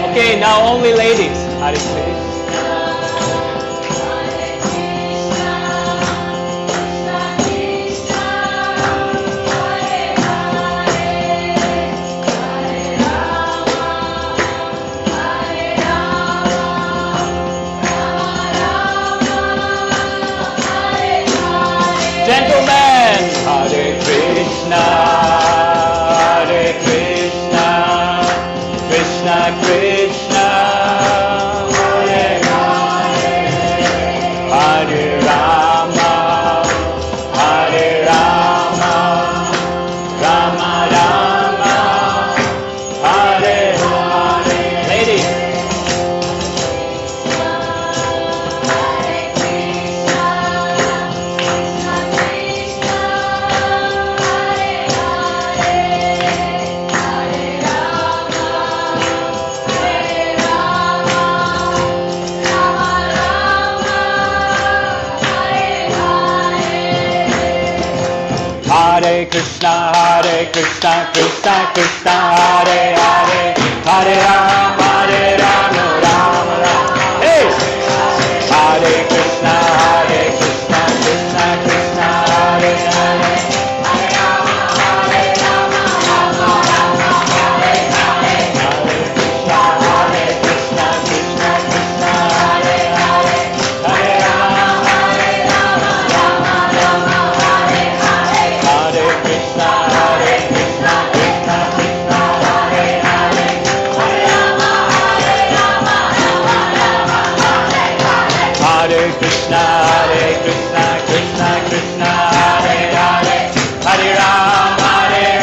Okay, now only ladies. Hare Krishna. Gentlemen, Hare Krishna, Hare Krishna, Krishna Krishna, Hare Hare, Hare Rama, Hare Rama, Rama Rama, Hare Hare. Ladies. Hare Krishna, Krishna Krishna, Hare Hare, Hare Rama, Rama Rama. Hey! Hare Krishna, Krishna Krishna, Hare Hare, Hare Rama, Rama Rama, Hare Hare. Hare Krishna, Krishna Krishna, Hare Hare, Hare Rama, Rama Rama, Hare Hare. Hare Krishna, Krishna Krishna, Hare Hare, Hare Rama, Rama Rama, Hare Hare. Hare Krishna, Krishna Krishna, Hare Hare, Hare Rama,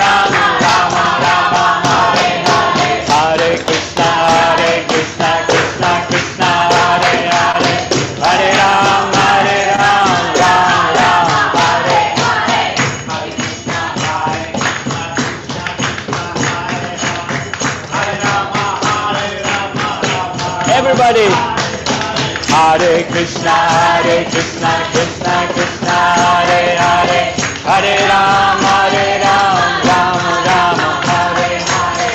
Rama Rama, Hare Hare. Hare Krishna, Krishna Krishna, Hare Hare, Hare Rama, Rama Rama, Hare Hare. Hare Krishna, Hare Rama, everybody. Hare Krishna, Krishna Krishna, Hare Hare, Hare Rama, Rama Rama, Hare Hare.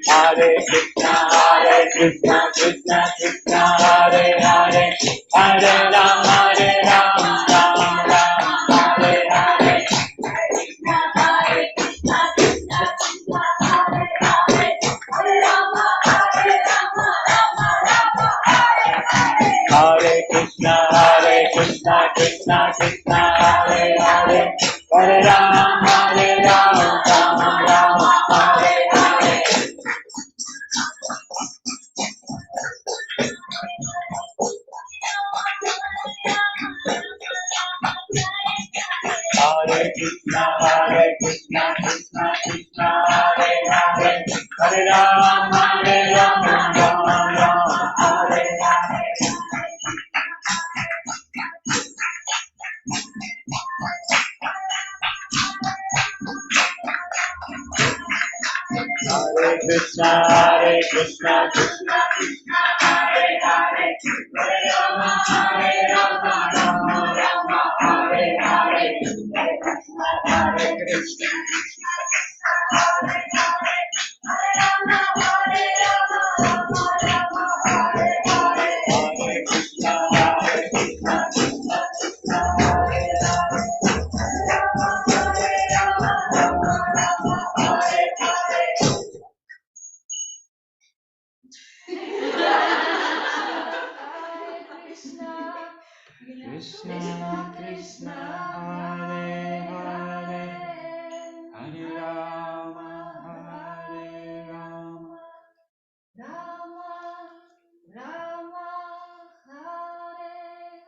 Hare Krishna, Hare Krishna, Krishna Krishna, Hare Hare, Hare Rama, Rama Rama, Hare Hare. Hare Krishna, Krishna Krishna, Hare Hare, Hare Rama, Rama Rama, Hare Hare. Hare Krishna, Krishna Krishna, Hare Hare, Hare Rama, Rama Rama, Hare Hare. Hare Krishna, Krishna Krishna, Hare Hare, Hare Rama, Rama Rama, Hare Hare. Hare Krishna, Hare Krishna, Hare Hare, Hare Rama, Rama Rama, Hare Hare. Hare Krishna, Hare Krishna Krishna Hare Hare Hare Rama Hare Rama Rama Rama Hare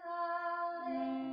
Hare.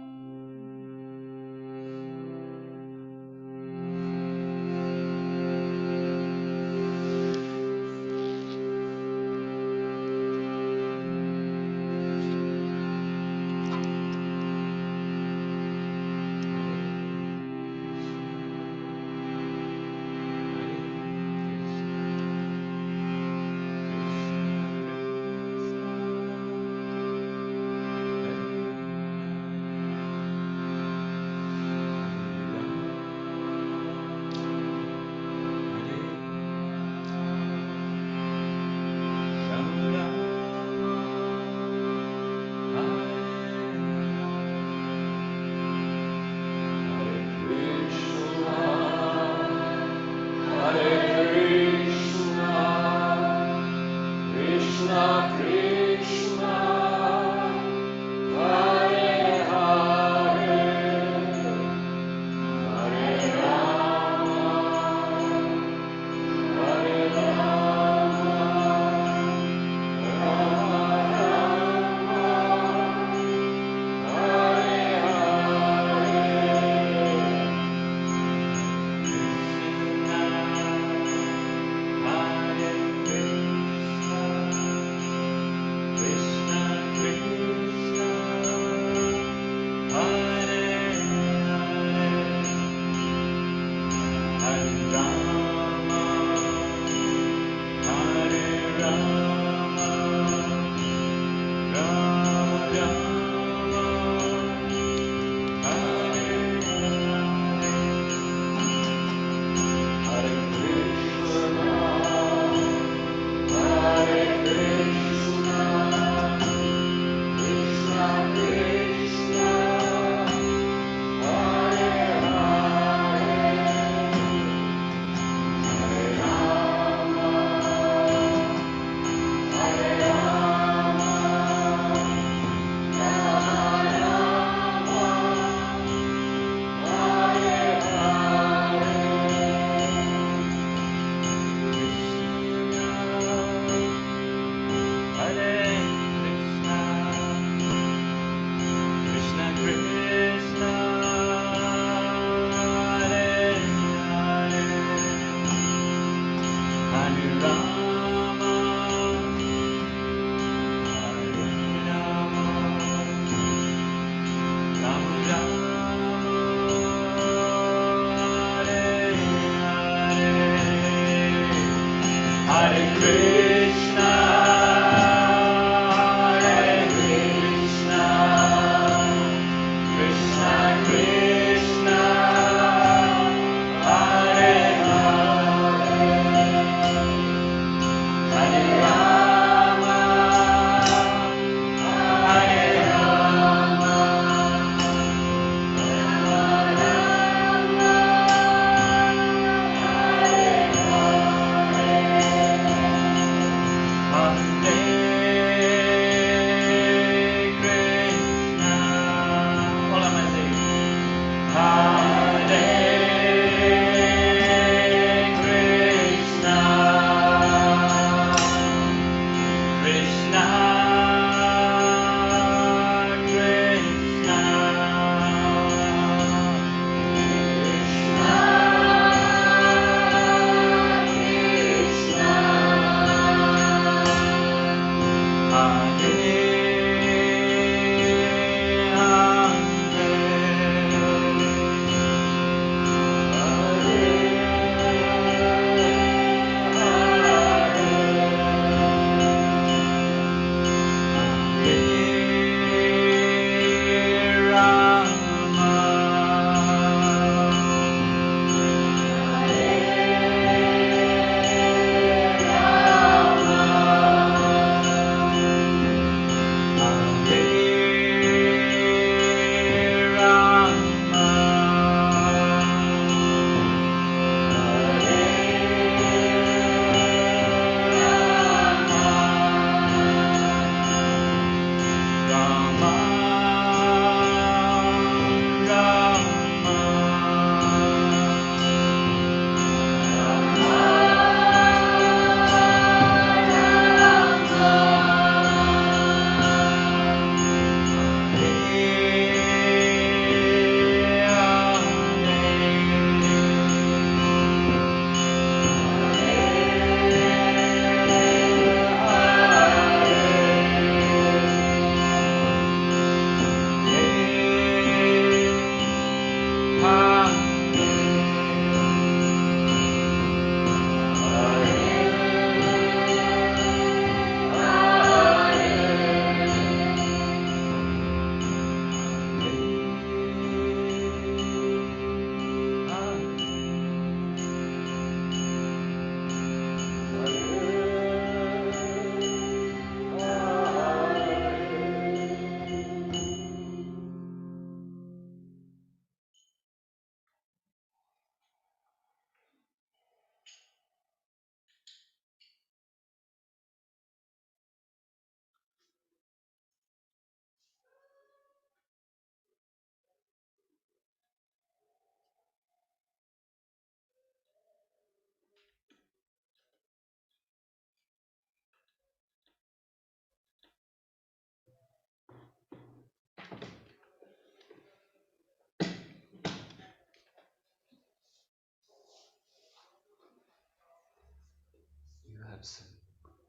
you have some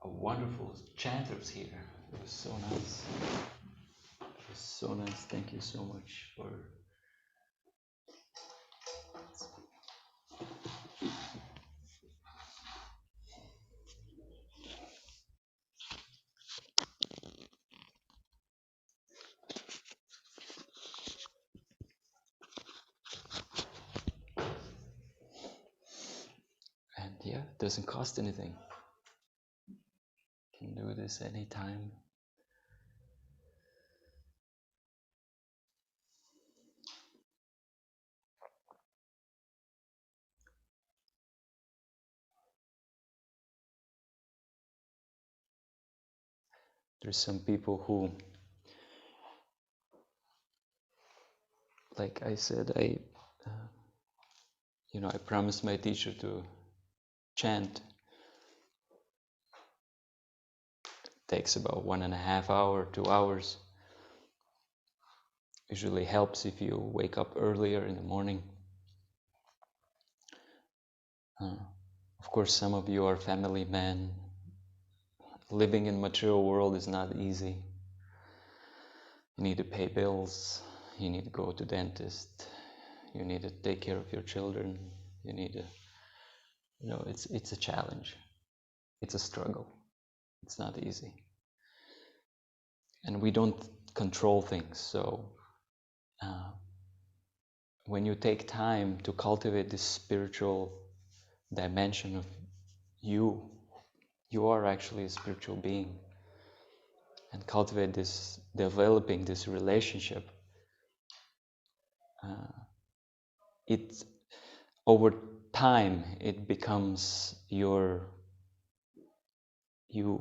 wonderful chanters here. It was so nice. It was so nice. Thank you so much for. And yeah, it doesn't cost anything. You can do this anytime. There's some people who, like I said, I promised my teacher to chant. It takes about 1.5 hours, 2 hours. Usually helps if you wake up earlier in the morning. Of course, some of you are family men. Living in material world is not easy. You need to pay bills. You need to go to dentist. You need to take care of your children. You need to, it's a challenge. It's a struggle. It's not easy. And we don't control things. So when you take time to cultivate this spiritual dimension of you are actually a spiritual being, and cultivate this, developing this relationship, it over time it becomes you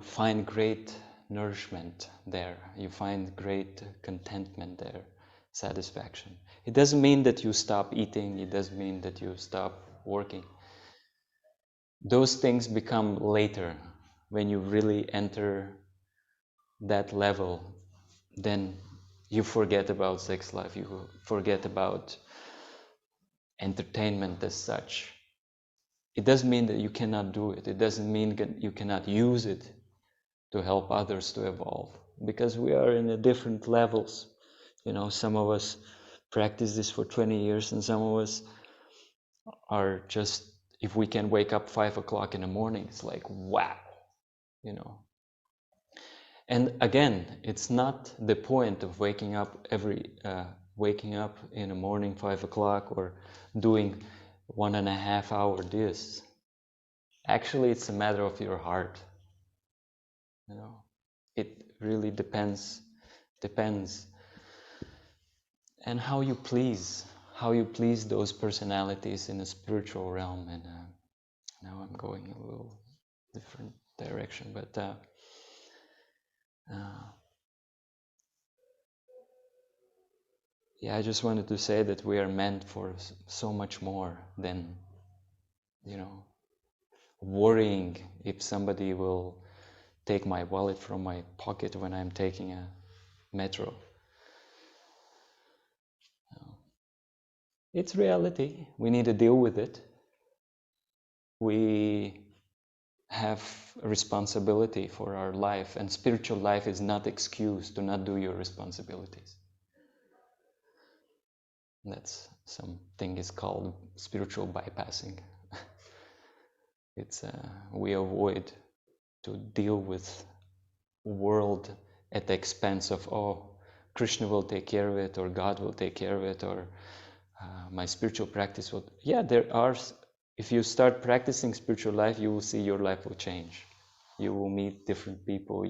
find great nourishment there, you find great contentment there, satisfaction. It doesn't mean that you stop eating, it doesn't mean that you stop working. Those things become later. When you really enter that level, then you forget about sex life, you forget about entertainment as such. It doesn't mean that you cannot do it. It doesn't mean that you cannot use it to help others to evolve, because we are in a different levels. Some of us practice this for 20 years, and some of us are just, if we can wake up 5 o'clock in the morning, it's like, wow, And again, it's not the point of waking up in the morning 5 o'clock or doing 1.5 hour this. Actually, it's a matter of your heart. It really depends, and how you please those personalities in the spiritual realm. And now I'm going a little different direction, but I just wanted to say that we are meant for so much more than, worrying if somebody will take my wallet from my pocket when I'm taking a metro. It's reality. We need to deal with it. We have a responsibility for our life, and spiritual life is not excuse to not do your responsibilities. That's something is called spiritual bypassing. We avoid to deal with world at the expense of, Krishna will take care of it, or God will take care of it, or my spiritual practice will. Yeah, if you start practicing spiritual life, you will see your life will change. You will meet different people,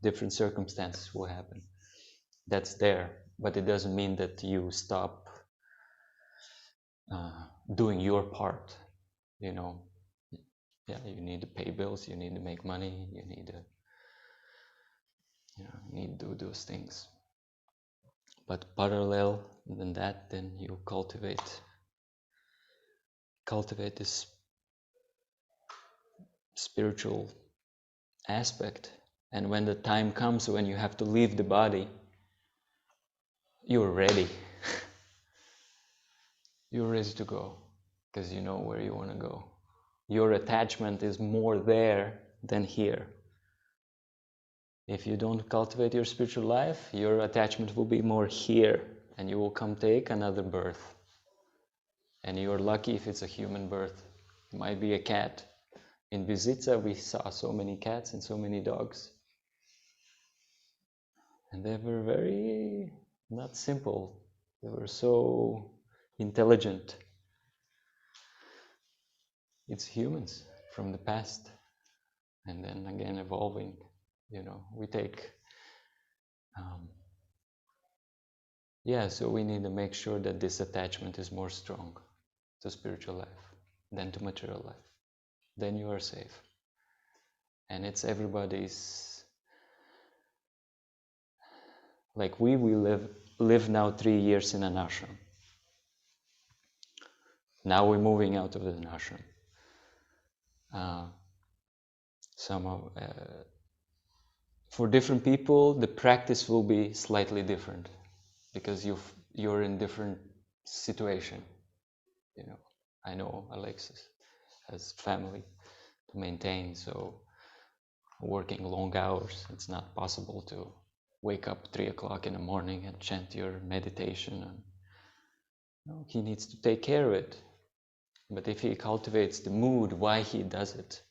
different circumstances will happen. That's there, but it doesn't mean that you stop doing your part. You need to pay bills, you need to make money, you need to do those things. But parallel than that, then you cultivate this spiritual aspect. And when the time comes when you have to leave the body, you're ready. You're ready to go, because you know where you want to go. your attachment is more there than here. If you don't cultivate your spiritual life, your attachment will be more here, and you will come take another birth. And you're lucky if it's a human birth. It might be a cat. In Bizica, we saw so many cats and so many dogs. And they were very not simple. They were so intelligent. It's humans from the past. And then again evolving. You know, we take... so we need to make sure that this attachment is more strong to spiritual life than to material life. Then you are safe. And it's everybody's... Like we live now 3 years in an ashram. Now we're moving out of the ashram. For different people, the practice will be slightly different because you're in different situation. You know, I know Alexis has family to maintain, so working long hours, it's not possible to wake up 3 o'clock in the morning and chant your meditation. And, he needs to take care of it. But if he cultivates the mood why he does it,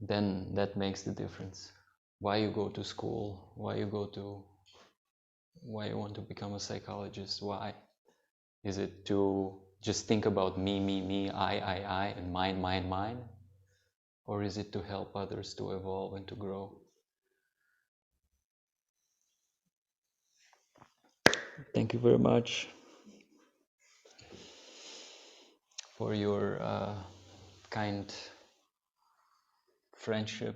then that makes the difference. Why you go to school, why you want to become a psychologist, why? Is it to just think about me, I, and mine? Or is it to help others to evolve and to grow? Thank you very much for your kind friendship